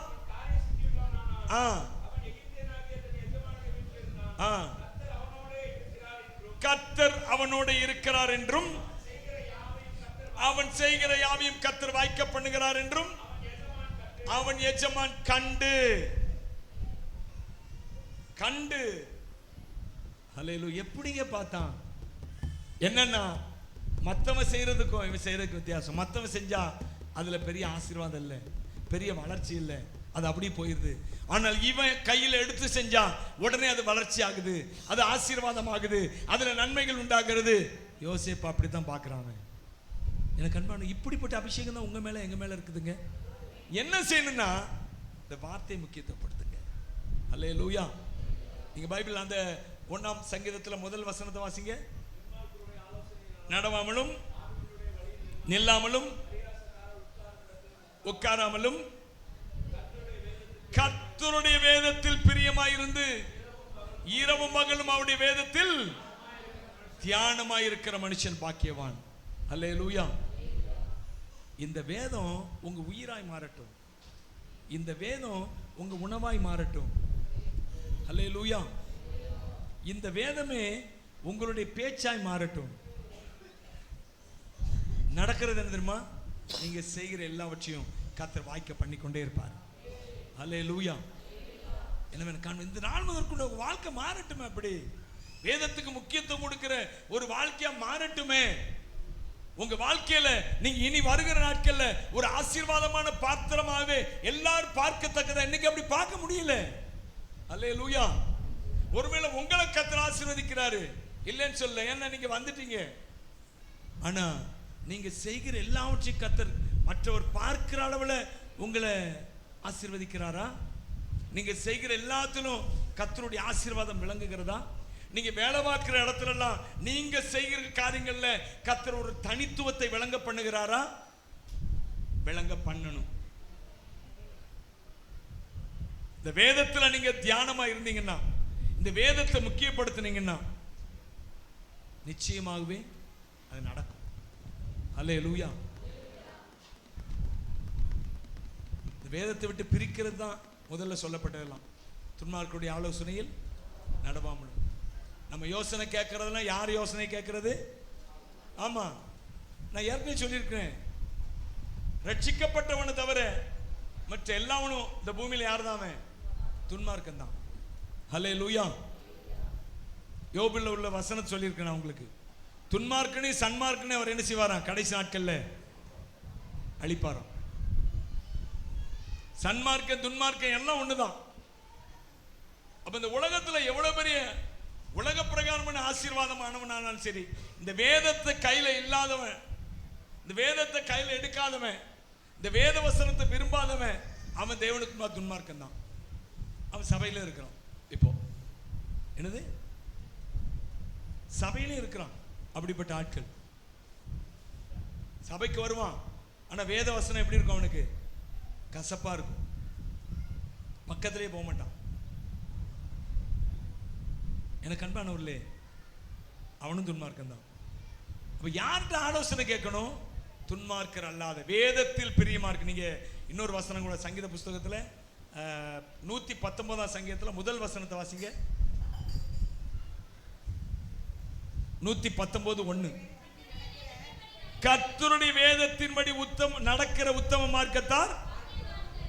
S1: கர்த்தர் அவனோடு இருக்கிறார் என்றும் அவன் செய்கிற யாவையும் கர்த்தர் வாய்க்க பண்ணுகிறார் என்றும் அவன் எஜமான் கண்டு. ஹல்லேலூயா. எப்படிங்க பார்த்தான்? என்னன்னா மத்தவன் செய்யறதுக்கும் இவன் செய்யறதுக்கு வித்தியாசம். மத்தவன் செஞ்சா அதுல பெரிய ஆசீர்வாதம் இல்லை, பெரிய வளர்ச்சி இல்லை, அது அப்படி போயிருது. ஆனால் இவன் கையில் எடுத்து செஞ்சா உடனே அது வளர்ச்சி ஆகுது, அது ஆசீர்வாதம் ஆகுது, அதுல நன்மைகள் உண்டாகிறது. யோசேப்பு அப்படித்தான் பார்க்கறான். எனக்கு அன்பான இப்படிப்பட்ட அபிஷேகம் தான் உங்க மேல எங்க மேல இருக்குதுங்க. என்ன செய்யணும்னா இந்த வார்த்தை முக்கியத்துவப்படுத்துங்க. அல்லேலூயா. நீங்க பைபிள் அந்த 1ஆம் சங்கீதத்துல முதல் வசனத்தை வாசிங்க. நடவாமலும் நில்லாமலும் உட்காராமலும் கர்த்தருடைய வேதத்தில் பிரியமாயிருந்து இரவும் பகலும் அவருடைய வேதத்தில் தியானமாயிருக்கிற மனுஷன் பாக்கியவான். அல்லேலூயா. இந்த வேதம் உங்க உயிராய் மாறட்டும், இந்த வேதம் உங்க உணவாய் மாறட்டும். அல்லேலூயா. இந்த வேதமே உங்களுடைய பேச்சாய் மாறட்டும். நடக்கிறது என்ன தெரியுமா? நீங்க செய்கிற எல்லாவற்றையும் கர்த்தர் வாய்க்க பண்ணி கொண்டே இருப்பார். அல்லேலூயா. எனவே இந்த நாள் முதற்கொண்டு உங்க வாழ்க்கை மாறட்டுமே. அப்படி வேதத்துக்கு முக்கியத்துவம் கொடுக்கிற ஒரு வாழ்க்கையா மாறட்டுமே. உங்க வாழ்க்கையில நீங்க இனி வருகிற நாட்கள்ல ஒரு ஆசீர்வாதமான பாத்திரமாகவே எல்லாரும் பார்க்கத்தக்கதா இன்னைக்கு அப்படி பார்க்க முடியல. அல்லேலூயா. ஒருவேளை உங்களை கர்த்தர் ஆசீர்வதிக்கிறாரு, இல்லைன்னு சொல்ல, ஏன்னா நீங்க வந்துட்டீங்க. ஆனா நீங்க செய்கிற எல்லாவற்றையும் கர்த்தர் மற்றவர் பார்க்கிற அளவுல உங்களை ஆசீர்வதிக்கிறாரா? நீங்க செய்கிற எல்லாத்திலும் கர்த்தருடைய ஆசீர்வாதம் விளங்குகிறதா? நீங்க வேலை பார்க்கிற இடத்துல எல்லாம் நீங்க செய்கிற காரியங்கள்ல கர்த்தர் ஒரு தனித்துவத்தை விளங்க பண்ணுகிறாரா? விளங்க பண்ணணும். இந்த வேதத்துல நீங்க தியானமா இருந்தீங்கன்னா, இந்த வேதத்தை முக்கியப்படுத்தினீங்கன்னா நிச்சயமாகவே அது நடக்கும். அல்லேலூயா. இந்த வேதத்தை விட்டு பிரிக்கிறது தான் முதல்ல சொல்லப்பட்டதெல்லாம். துன்மார்க்கருடைய ஆலோசனையில் நடவாமல். நம்ம யோசனை கேட்கறதெல்லாம் யார் யோசனை கேட்கறது? ஆமா, நான் ஏற்கனவே சொல்லியிருக்கிறேன், ரட்சிக்கப்பட்டவனை தவிர மற்ற எல்லாவனும் இந்த பூமியில யார் தான்? துன்மார்க்கன் தான். அல்லேலூயா. யோபில் உள்ள வசனம் சொல்லியிருக்கேன் உங்களுக்கு. துன்மார்க்கனே சன்மார்க்கனே அவர் என்ன செய்வாராம்? கடைசி நாட்கள்ல அழிப்பாராம். சன்மார்க்க துன்மார்க்கம் எல்லாம் ஒண்ணுதான். அப்ப இந்த உலகத்துல எவ்வளவு பெரிய உலக பிரகாரமான ஆசீர்வாதமானவனாலும் சரி, இந்த வேதத்தை கையில இல்லாதவன், இந்த வேதத்தை கையில எடுக்காதவன், இந்த வேத வசனத்தை விரும்பாதவன், அவன் தேவனுக்கு துன்மார்க்கம் தான். அவன் சபையில இருக்கிறான். இப்போ என்னது? சபையில இருக்கிறான். அப்படிப்பட்ட ஆட்கள் சபைக்கு வருவான், ஆனா வேத வசனம் எப்படி இருக்கும்? அவனுக்கு கசப்பா இருக்கும், பக்கத்திலே போக மாட்டான். எனக்கு அன்பானவர்களே, அவனும் துன்மார்க்கம் தான். அப்ப யார்கிட்ட ஆலோசனை கேட்கணும்? துன்மார்க்கர் அல்லாத, வேதத்தில் பிரியமா இருக்கு. நீங்க இன்னொரு வசனம் கூட சங்கீத புஸ்தகத்துல 119 சங்கீதத்துல முதல் வசனத்தை வாசிங்க. 119:1. கர்த்தருடைய வேதத்தின்படி நடக்கிற உத்தம மார்க்கத்தார்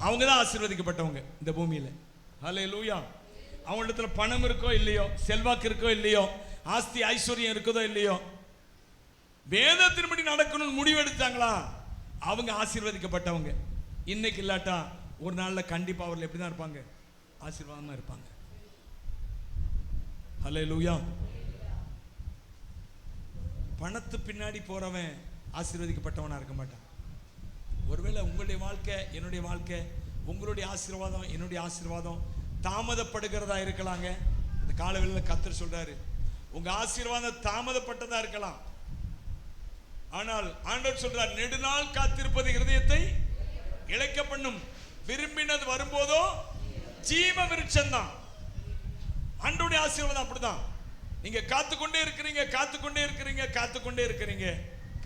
S1: அவங்க தான் ஆசீர்வதிக்கப்பட்டவங்க இந்த பூமியில. அல்லேலூயா. அவங்களிடத்துல பணம் இருக்கோ இல்லையோ, செல்வாக்கு இருக்கோ இல்லையோ, ஆஸ்தி ஐஸ்வர்யம் இருக்குதோ இல்லையோ, வேதத்தின்படி நடக்கணும்னு முடிவு எடுத்தாங்களா, அவங்க ஆசீர்வதிக்கப்பட்டவங்க. இன்னைக்கு இல்லாட்டா ஒரு நாள்ல கண்டிப்பா அவர்கள் எப்படிதான் இருப்பாங்க? ஆசீர்வாதமா இருப்பாங்க. அல்லேலூயா. பணத்து பின்னாடி போறவன் ஆசீர்வதிக்கப்பட்டவனா இருக்க மாட்டான். ஒருவேளை உங்களுடைய வாழ்க்கை, என்னுடைய வாழ்க்கை, உங்களுடைய ஆசீர்வாதம், என்னுடைய ஆசீர்வாதம் தாமதப்படுகிறதா இருக்கலாங்க. இந்த காலவெளியில் கர்த்தர் சொல்றாரு, உங்க ஆசீர்வாதம் தாமதப்பட்டதா இருக்கலாம், ஆனால் ஆண்டவர் சொல்றார், நெடுநாள் காத்திருப்பது இருதயத்தை இளைக்க பண்ணும், விரும்பினது வரும்போதோ ஜீவ விருட்சம் தான். ஆண்டவருடைய ஆசீர்வாதம் அப்படிதான். நீங்க காத்துக்கொண்டே இருக்கிறீங்க, காத்துக்கொண்டே இருக்கிறீங்க, காத்துக்கொண்டே இருக்கிறீங்க,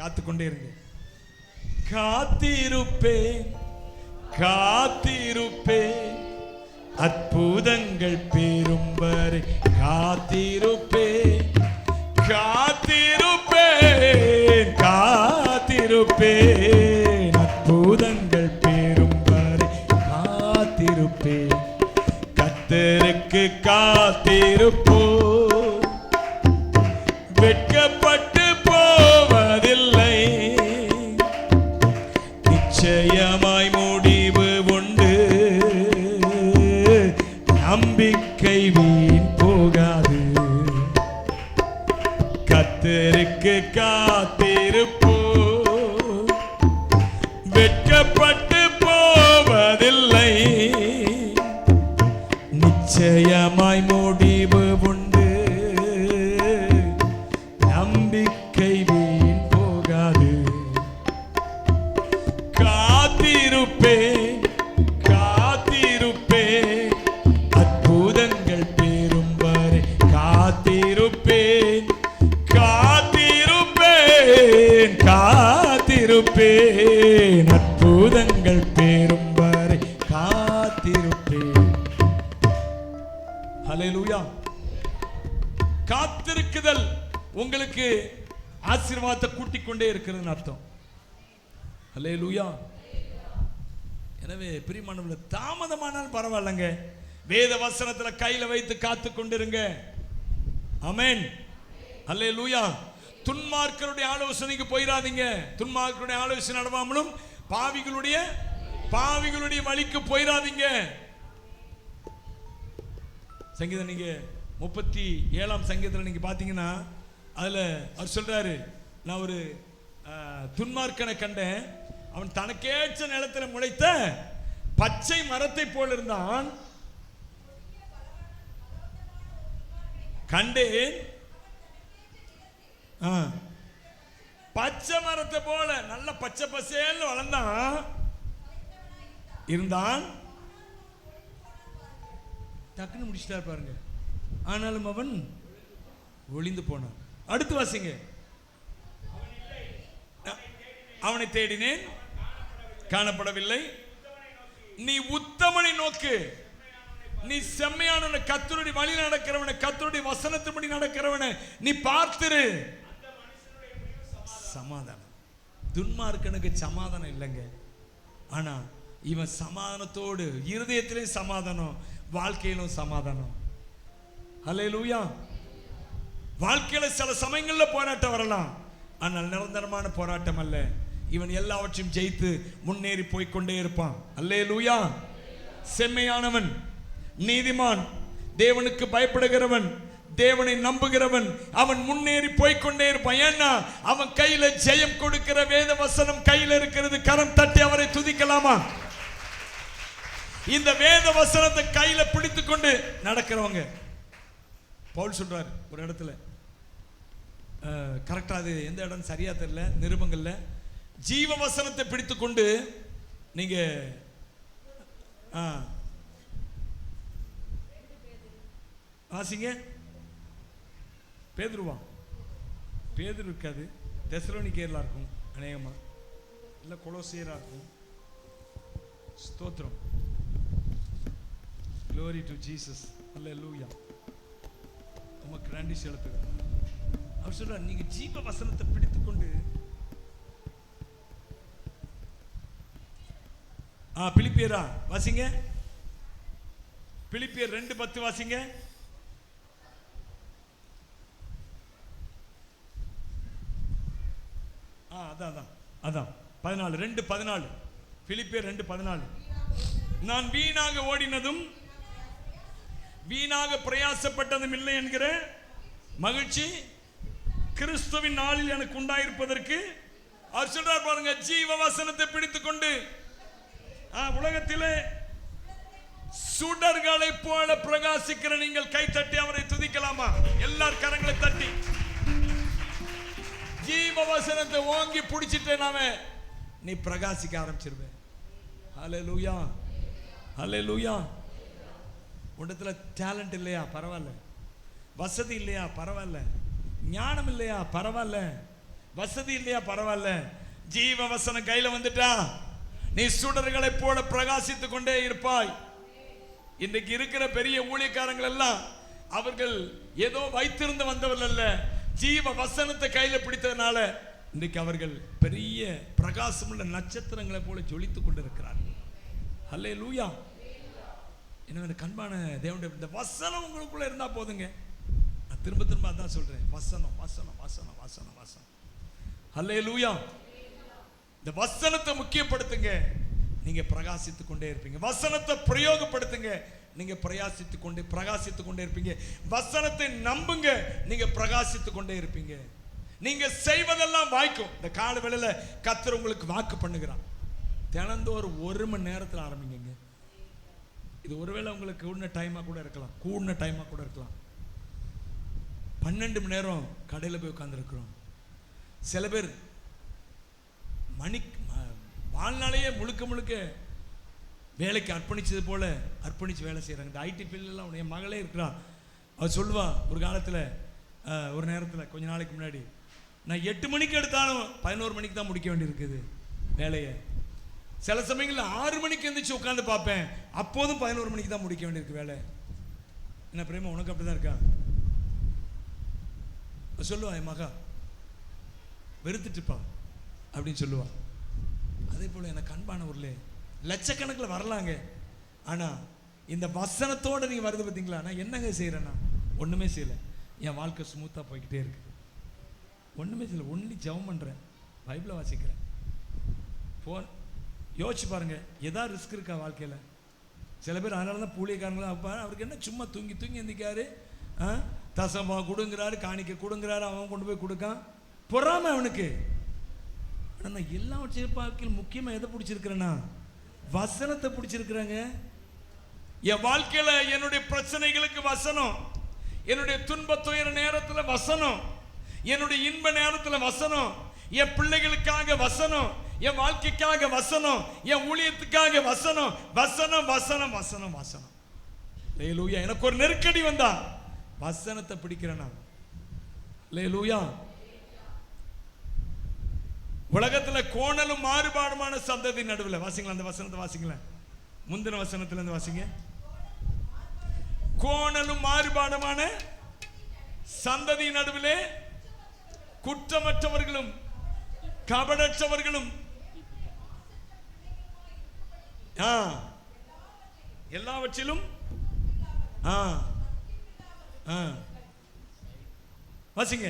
S1: காத்துக்கொண்டே இருங்க. காத்திருப்பேன், காத்திருப்பேன், அற்புதங்கள் பெறும் வரை காத்திருப்பேன், காத்திருப்பேன், காத்திருப்பேன், அற்புதங்கள் பெறும் வரை காத்திருப்பேன். கர்த்தருக்கு காத்திருப்போம், வெட்கப்பட்டு போவதில்லை, நிச்சயமாய் முடிவு உண்டு, நம்பிக்கை வீண் போகாது. கர்த்தருக்கு காத்திருப்போம், வெட்கப்பட்டு போவதில்லை, நிச்சயமாய் முடிவு உண்டு, நம்பிக்கை வீண் போகாது. காத்திருப்பேன், காத்திருப்பேன், அற்புதங்கள் பெறும் வரை காத்திருப்பேன், காத்திருப்பேன், காத்திருப்பேன், அற்புதங்கள் பெறும் வரை காத்திருப்பேன். ஹல்லேலூயா. காத்திருக்குதல் உங்களுக்கு ஆசீர்வாதத்தை கூட்டிக் கொண்டே இருக்கிறதுன்னு அர்த்தம். ஹல்லேலூயா. எனவே பிரியமானவர்களே, தாமதமானாலும் பரவாயில்லைங்க, வேத வசனத்துல கையில வைத்து காத்து கொண்டிருங்க. ஆமென். ஹல்லேலூயா. துன்மார்க்கருடைய ஆலோசனைக்கு போயிடாதீங்க. துன்மார்க்கருடைய ஆலோசனை நடவாமலும் பாவிகளுடைய வழிக்கு போயிடாதீங்க. சங்கீதம் நீங்க 37ஆம் சங்கீதத்தில் நீங்க பாத்தீங்கன்னா அதுல அவர் சொல்றாரு, நான் ஒரு துன்மார்க்கனை கண்டேன், அவன் தனக்கேற்ற நிலத்தில் முளைத்த பச்சை மரத்தை போல இருந்தான். கண்டேன், பச்சை மரத்தை போல நல்ல பச்சை பசேல்னு வளர்ந்தான் இருந்தான். டக்குன்னு முடிச்சிட்டார் பாருங்க. ஆனாலும் அவன் ஒளிந்து போனான். அடுத்து வாசிங்க. அவனை தேடினேன், காணப்படவில்லை. நீ உத்தமனை நோக்கு, நீ செம்மையான கர்த்தருடைய வழி நடக்கிறவனை, கர்த்தருடைய வசனத்தின்படி நடக்கிறவனை நீ பார்த்திரு. சமாதானம். துன்மார்க்கனுக்கு சமாதானம் இல்லைங்க. ஆனா இவன் சமாதானத்தோடு, இருதயத்திலும் சமாதானம், வாழ்க்கையிலும் சமாதானம். அல்லேலூயா. வாழ்க்கையில சில சமயங்கள்ல போராட்டம் வரலாம், ஆனால் நிரந்தரமான போராட்டம் அல்ல. இவன் எல்லாவற்றையும் ஜெயித்து முன்னேறி போய்கொண்டே இருப்பான். அல்லேலூயா. செம்மையானவன், நீதிமான், தேவனுக்கு பயப்படுகிறவன், தேவனை நம்புகிறவன், அவன் முன்னேறி போய்கொண்டே இருப்பான். ஏன்னா அவன் கையில ஜெயம் கொடுக்கிற வேத வசனம் கையில இருக்கிறது. கரம் தட்டி அவரை துதிக்கலாமா? இந்த வேத வசனத்தை கையில பிடித்து கொண்டு நடக்கிறவங்க, பவுல் சொல்றாரு ஒரு இடத்துல, கரெக்டா அது எந்த இடம் சரியா தெரியல, நிருபங்கள்ல, ஜீவ வசனத்தை பிடித்து கொண்டு நீங்க வாசிங்க. பேதுருவா? பேதுரு இருக்காது, தெசலோனிக்கேயர்ல இருக்கும் அநேகமா, இல்ல கொலோசியரா இருக்கும். ஸ்தோத்திரம். Glory to Jesus. Hallelujah. உமக்கு நன்றி செலுத்துகிறேன். அவர் சொல்றார், நீங்க ஜீவ வசனத்தை பிடித்துக்கொண்டு பிலிப்பியரா வாசிங்க. பிலிப்பியர் 2:10 வாசிங்க. அதான் 14, 2:14. பிலிப்பியர் 2:14. நான் வீணாக ஓடினதும் வீணாக பிரயாசப்பட்டதும் இல்லை என்கிற மகிழ்ச்சி கிறிஸ்துவின் நாளில் எனக்கு உண்டாயிருப்பதற்கு அவர் சொல்றார் பாருங்க. ஜீவ வசனத்தை பிடித்துக்கொண்டு உலகத்திலே சுடர்களை போல பிரகாசிக்கிற நீங்கள் கை தட்டி அவரை துதிக்கலாமா? எல்லார் கரங்களை தட்டி. ஜீவ வசனத்தை ஓங்கி பிடிச்சிட்டேனாவே நீ பிரகாசிக்க ஆரம்பிச்சிருவேன். ஹல்லேலூயா, ஹல்லேலூயா. உன்னத்துல டேலண்ட் இல்லையா? பரவாயில்ல. வசதி இல்லையா? பரவாயில்ல. ஞானம் இல்லையா? பரவாயில்ல. வசதி இல்லையா? பரவாயில்ல. ஜீவ வசனம் கையில வந்துட்டா நீ சுடர்களை போல பிரகாசித்துக் கொண்டே இருப்பாய். இன்றைக்கு இருக்கிற பெரிய ஊழியக்காரங்கள் எல்லாம் அவர்கள் ஏதோ வைத்திருந்து வந்தவர்கள் அல்ல, ஜீவ வசனத்தை கையில பிடித்ததுனால இன்றைக்கு அவர்கள் பெரிய பிரகாசமுள்ள நட்சத்திரங்களை போல ஜொலித்துக் கொண்டிருக்கிறார்கள். ஹல்லேலூயா. எனவே கண்பான தேவனுடைய இந்த வசனம் உங்களுக்குள்ள இருந்தா போதுங்க. நான் திரும்ப திரும்ப அதான் சொல்றேன், வசனம் வசனம் வசனம் வசனம் வசனம். ஹல்லேலூயா. இந்த வசனத்தை முக்கியப்படுத்துங்க, நீங்க பிரகாசித்துக் கொண்டே இருப்பீங்க. வசனத்தை பிரயோகப்படுத்துங்க, நீங்க பிரகாசித்துக் கொண்டே இருப்பீங்க. வசனத்தை நம்புங்க, நீங்க பிரகாசித்துக் கொண்டே இருப்பீங்க. நீங்க செய்வதெல்லாம் வாய்க்கும். இந்த கால வேளையில கர்த்தர் உங்களுக்கு வாக்கு பண்ணுகிறான். தினந்தோறும் 1 மணி நேரத்தில் ஆரம்பிங்க. இது ஒருவேளை உங்களுக்கு கூடின டைமா கூட இருக்கலாம், 12 மணி நேரம் கடையில் போய் உட்கார்ந்துருக்கிறோம். சில பேர் வாழ்நாளையே முழுக்க வேலைக்கு அர்ப்பணிச்சது போல அர்ப்பணிச்சு வேலை செய்கிறாங்க. இந்த ஐடி ஃபீல்டெல்லாம் என் மகளே இருக்கிறான். அவள் சொல்லுவா, ஒரு காலத்தில் ஒரு நேரத்தில் கொஞ்ச நாளைக்கு முன்னாடி, நான் 8 மணிக்கு எடுத்தாலும் 11 மணிக்கு தான் முடிக்க வேண்டியிருக்குது வேலையை. சில சமயங்களில் 6 மணிக்கு எழுந்திரிச்சு உட்காந்து பார்ப்பேன், அப்போதும் 11 மணிக்கு தான் முடிக்க வேண்டியிருக்கு வேலை. என்ன பிரேமா, உனக்கு அப்படி தான் இருக்கா? சொல்லுவா, என் மகா வெறுத்துட்டுப்பா அப்படின்னு சொல்லுவா. அதே போல எனக்கு அன்பானவர்களே, லட்சக்கணக்கில் வரலாங்க. ஆனால் இந்த வசனத்தோடு நீங்கள் வருது பார்த்தீங்களா? நான் என்னங்க செய்கிறேன்னா ஒன்றுமே செய்யலை, என் வாழ்க்கை ஸ்மூத்தாக போய்கிட்டே இருக்குது. ஒன்றுமே இல்லை, ஒன்லி ஜெபம் பண்ணுறேன், பைபிளை வாசிக்கிறேன். ஃபோன் யோசிச்சு பாருங்க, எதாவது ரிஸ்க் இருக்கா வாழ்க்கையில்? சில பேர் அதனால தான் பூலியக்காரங்களாம் வைப்பார். அவருக்கு என்ன சும்மா தூங்கி தூங்கி எந்திக்காரு, தசமா கொடுங்கிறாரு, காணிக்க கொடுங்கிறாரு, அவன் கொண்டு போய் கொடுக்கான், பொறாம அவனுக்கு. ஆனால் நான் எல்லா வாழ்க்கையில் முக்கியமாக எதை பிடிச்சிருக்கிறேன்னா வசனத்தை பிடிச்சிருக்கிறாங்க. என் வாழ்க்கையில் என்னுடைய பிரச்சனைகளுக்கு வசனம், என்னுடைய துன்ப துயர நேரத்தில் வசனம், என்னுடைய இன்ப நேரத்தில் வசனம், என் பிள்ளைகளுக்காக வசனம், என் வாழ்க்கைக்காக வசனம், என் ஊழியத்துக்காக வசனம், வசனம் வசனம் வசனம் வசனம். அல்லேலூயா. எனக்கு ஒரு நெருக்கடி வந்தா வசனத்தை பிடிக்கிறேன் நான். அல்லேலூயா. உலகத்துல கோணலும் மாறுபாடுமான சந்ததி நடுவில், வாசிங்களா அந்த வசனத்தை வாசிங்களேன், முந்தின வசனத்துல இருந்து வாசிங்க. கோணலும் மாறுபாடுமான சந்ததி நடுவிலே குற்றமற்றவர்களும் கபடற்றவர்களும் எல்லாவற்றிலும் வாசிங்க.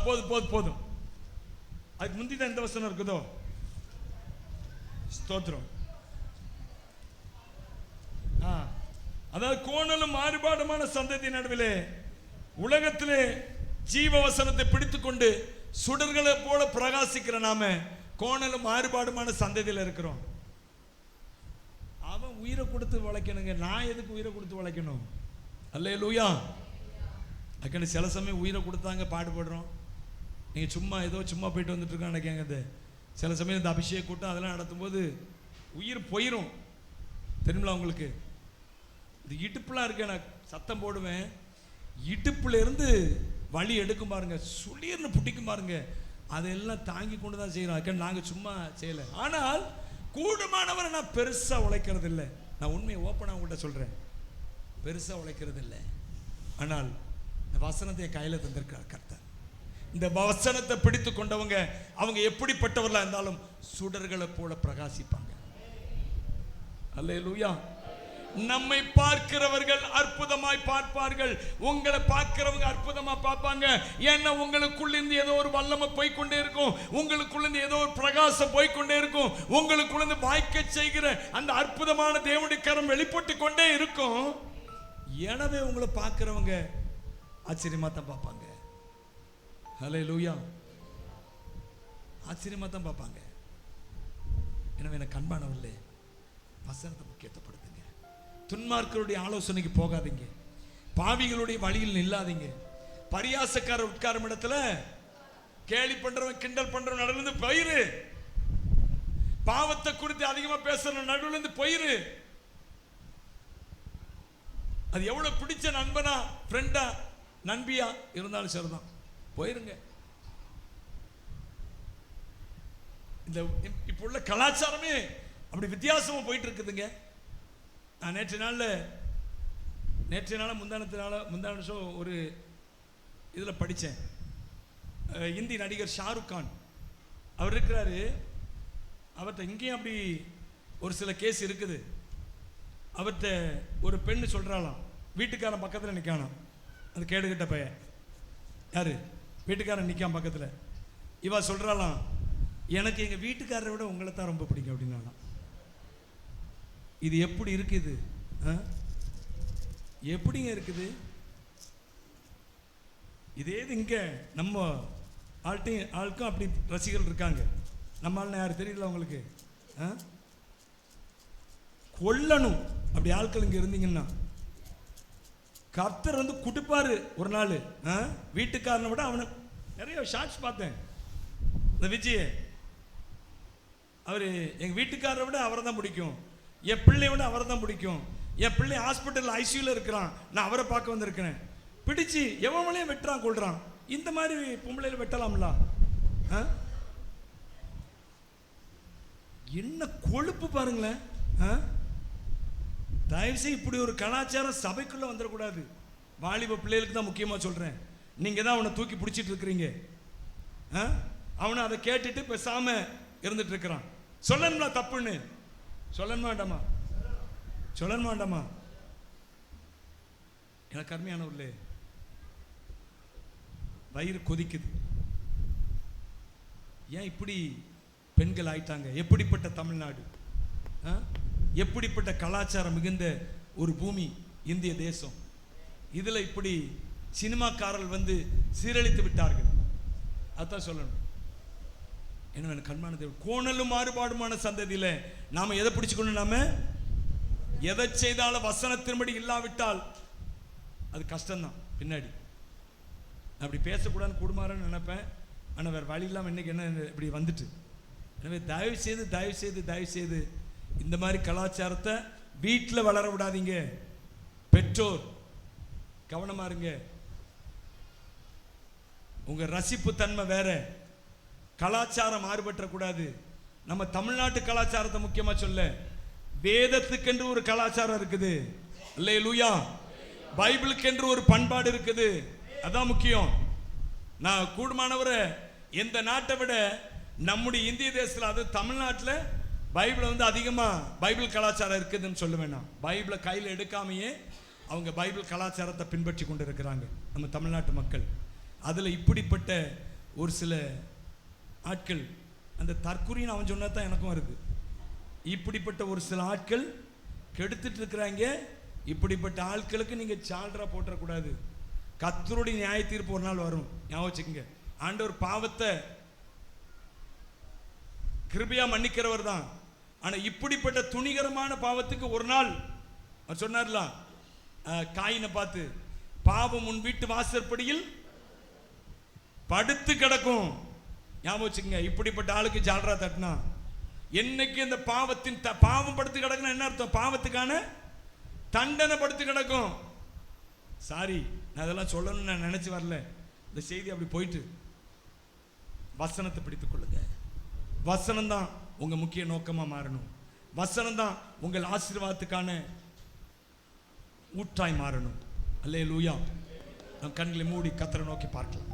S1: போதும் போதும் போதும். அதுக்கு முந்திதான் எந்த வசனம் இருக்குதோ? ஸ்தோத்திரம். அதாவது கோணலும் மாறுபாடுமான சந்ததி நடுவிலே உலகத்திலே ஜீவ வசனத்தை பிடித்துக்கொண்டு சுடர்களை போல பிரகாசிக்கிற நாம கோணலும் மாறுபாடுமான சந்ததியில் இருக்கிறோம். அவன் உயிரை கொடுத்து உழைக்கணுங்க, நான் எதுக்கு உயிரை கொடுத்து உழைக்கணும்? அல்லேலூயா. அதுக்கு சில சமயம் உயிரை கொடுத்தாங்க பாடுபடுறோம். நீங்கள் சும்மா ஏதோ சும்மா போயிட்டு வந்துட்டு இருக்கான்னு நினைக்காங்க. சில சமயம் இந்த அபிஷேக கூட்டம் அதெல்லாம் நடத்தும்போது உயிர் போயிடும் தெரியுங்களா உங்களுக்கு? இது இடுப்புலாம் இருக்கு, நான் சத்தம் போடுவேன், இடுப்புல இருந்து வலி எடுக்கும் பாருங்க, சுளீர்னு புட்டிக்கும் பாருங்க, அதெல்லாம் தாங்கி கொண்டு தான் செய்யறோம். அதுக்கு நாங்கள் சும்மா செய்யலை. ஆனால் கூடுமானவரை நான் பெருசாக உழைக்கிறது இல்லை. நான் உண்மையை ஓப்பனாக உங்கள்கிட்ட சொல்கிறேன், பெருசாக உழைக்கிறது இல்லை. ஆனால் இந்த வசனத்தை கையில் தந்திருக்கிறார் கர்த்தர். இந்த வசனத்தை பிடித்து கொண்டவங்க அவங்க எப்படிப்பட்டவர்களாக இருந்தாலும் சுடர்களை போல பிரகாசிப்பாங்க. அல்லேலூயா. நம்மை பார்க்கிறவர்கள் அற்புதமாய் பார்ப்பார்கள், உங்களை பார்க்கிறவங்க அற்புதமா பார்ப்பாங்க. ஏன்னா உங்களுக்குள்ளிருந்து ஏதோ ஒரு வல்லமை போய்கொண்டே இருக்கும், உங்களுக்குள்ளிருந்து ஏதோ ஒரு பிரகாசம் போய்கொண்டே இருக்கும், உங்களுக்குள்ளிருந்து வாய்க்க செய்கிற அந்த அற்புதமான தேவனுடைய கரம் வெளிப்பட்டு கொண்டே இருக்கும். எனவே உங்களை பார்க்கிறவங்க ஆச்சரியமா தான் பார்ப்பாங்க. ஹல்லேலூயா. ஆச்சரியமா தான் பார்ப்பாங்க. எனவே எனக்கு அன்பானவர்களே, வசனத்தை முக்கியத்துவப்படுத்துங்க. துன்மார்க்கருடைய ஆலோசனைக்கு போகாதீங்க, பாவிகளுடைய வழியில் நில்லாதீங்க, பரியாசக்கார உட்காரும் இடத்துல கேலி பண்றவன் கிண்டல் பண்றவன் நடுவில் இருந்து போயிரு, பாவத்தை குறித்து அதிகமா பேசுற நடுவில் இருந்து போயிரு. அது எவ்வளவு பிடிச்ச நண்பனா ஃப்ரெண்டா நண்பியா இருந்தாலும் சரிதான், போயிருங்க. இந்த இப்ப உள்ள கலாச்சாரமே அப்படி வித்தியாசமா போயிட்டு இருக்குதுங்க. நான் நேற்று நாள் முந்தான வருஷம் ஒரு இதில் படித்தேன். இந்தி நடிகர் ஷாருக் கான் அவர் இருக்கிறாரு. அவர்கிட்ட இங்கேயும் அப்படி ஒரு சில கேஸ் இருக்குது. அவர்கிட்ட ஒரு பெண்ணு சொல்கிறாளாம், வீட்டுக்காரன் பக்கத்தில் நிற்கானாம், அது கேடுகட்ட பையன், யாரு வீட்டுக்காரன் நிற்கான் பக்கத்தில். இவா சொல்கிறாளாம், எனக்கு எங்கள் வீட்டுக்காரரை விட உங்களை தான் ரொம்ப பிடிக்கும் அப்படின்னாலாம். இது எப்படி இருக்குது? எப்படிங்க இருக்குது? இதே இங்க நம்ம ஆளுக்கும் அப்படி ரசிகர்கள் இருக்காங்க. நம்ம ஆளுன்னு யாரு தெரியல உங்களுக்கு? கொல்லணும் அப்படி ஆட்கள் இங்க இருந்தீங்கன்னா. கர்த்தர் வந்து குடிப்பாரு ஒரு நாள். வீட்டுக்காரனை விட அவனை நிறைய ஷார்ட்ஸ் பார்த்தேன். இந்த விஜய் அவரு எங்க வீட்டுக்காரரை விட அவரை தான் பிடிக்கும், என் பிள்ளைய விட அவரை தான் பிடிக்கும், என் பிள்ளை ஹாஸ்பிட்டல் ஐசியூல இருக்கிறான், நான் அவரை பார்க்க வந்திருக்கிறேன், பிடிச்சு எவனையும் வெட்டுறான் கொள்றான். இந்த மாதிரி பொம்பளையில வெட்டலாம்ல? என்ன கொழுப்பு பாருங்களேன். தயவுசெய்து இப்படி ஒரு கலாச்சாரம் சபைக்குள்ள வந்துடக்கூடாது. வாலிப பிள்ளைகளுக்கு தான் முக்கியமா சொல்றேன். நீங்க தான் அவனை தூக்கி பிடிச்சிட்டு இருக்கிறீங்க. அவனை அதை கேட்டுட்டு பேசாம இருந்துட்டு இருக்கிறான். சொல்லணும்னா தப்புன்னு சொல்லணும் வேண்டாமா? எனக்கு அருமையானவர்களே, வயிறு கொதிக்குது. ஏன் இப்படி பெண்கள் ஆயிட்டாங்க? எப்படிப்பட்ட தமிழ்நாடு, எப்படிப்பட்ட கலாச்சாரம் மிகுந்த ஒரு பூமி இந்திய தேசம். இதில் இப்படி சினிமாக்காரர்கள் வந்து சீரழித்து விட்டார்கள். அதான் சொல்லணும். என்ன கண்மான தேவன், கோணலும் மாறுபாடுமான சந்ததியில் நாம எதை பிடிச்சுக்கணும்? நாம எதை செய்தாலும் வசனத்தின்படி இல்லாவிட்டால் அது கஷ்டம்தான். பின்னாடி அப்படி பேசக்கூடாதுன்னு கூடுமாறன்னு நினைப்பேன். ஆனால் வேறு வழி இல்லாமல் இன்னைக்கு என்ன இப்படி வந்துட்டு. எனவே தயவு செய்து தயவு செய்து தயவு செய்து இந்த மாதிரி கலாச்சாரத்தை வீட்டில் வளர விடாதீங்க. பெற்றோர் கவனமா இருங்க. உங்க ரசிப்பு தன்மை வேற, கலாச்சாரம் மாறுபற்றக்கூடாது. நம்ம தமிழ்நாட்டு கலாச்சாரத்தை முக்கியமா சொல்ல, வேதத்துக்கென்று ஒரு கலாச்சாரம் இருக்குது. அல்லேலூயா. பைபிளுக்கென்று ஒரு பண்பாடு இருக்குது. அதான் முக்கியம். நான் கூடுமானவரை எந்த நாட்டை விட நம்முடைய இந்திய தேசத்தில், அது தமிழ்நாட்டில் பைபிளை வந்து அதிகமாக பைபிள் கலாச்சாரம் இருக்குதுன்னு சொல்லுவேன். நான் பைபிளை கையில் எடுக்காமையே அவங்க பைபிள் கலாச்சாரத்தை பின்பற்றி கொண்டு இருக்கிறாங்க நம்ம தமிழ்நாட்டு மக்கள். அதில் இப்படிப்பட்ட ஒரு சில ஆட்கள், அந்த தற்குறின்னு அவன் சொன்னா தான் எனக்கும் வருது. இப்படிப்பட்ட ஒரு சில ஆட்கள் கெடுத்துட்டு இருக்கிறாங்க. இப்படிப்பட்ட ஆட்களுக்கு நீங்கள் சால்ரா போட்டக்கூடாது. கர்த்தருடைய நியாய தீர்ப்பு ஒரு நாள் வரும், ஞாபகம் வச்சுக்கோங்க. ஆண்டவர் பாவத்தை கிருபையா மன்னிக்கிறவர் தான். ஆனால் இப்படிப்பட்ட துணிகரமான பாவத்துக்கு ஒரு நாள் சொன்னார்ல காயினை பார்த்து, பாவம் உன் வீட்டு வாசற்படியில் படுத்து கிடக்கும். ஞாபகம் வச்சுக்கோங்க. இப்படிப்பட்ட ஆளுக்கு ஜால்ரா தட்டினா என்னைக்கு இந்த பாவத்தின் பாவம் படுத்து கிடக்குன்னா என்ன அர்த்தம்? பாவத்துக்கான தண்டனை படுத்து கிடக்கும். சாரி, நான் அதெல்லாம் சொல்லணும்னு நான் நினைச்சு வரல. இந்த செய்தி அப்படி போயிட்டு, வசனத்தை பிடித்துக் கொள்ளுங்க. வசனம் தான் உங்க முக்கிய நோக்கமா மாறணும். வசனம் தான் உங்கள் ஆசீர்வாதத்துக்கான ஊற்றாய் மாறணும். அல்லேலூயா. நம் கண்களை மூடி கர்த்தரை நோக்கி பார்க்கலாம்.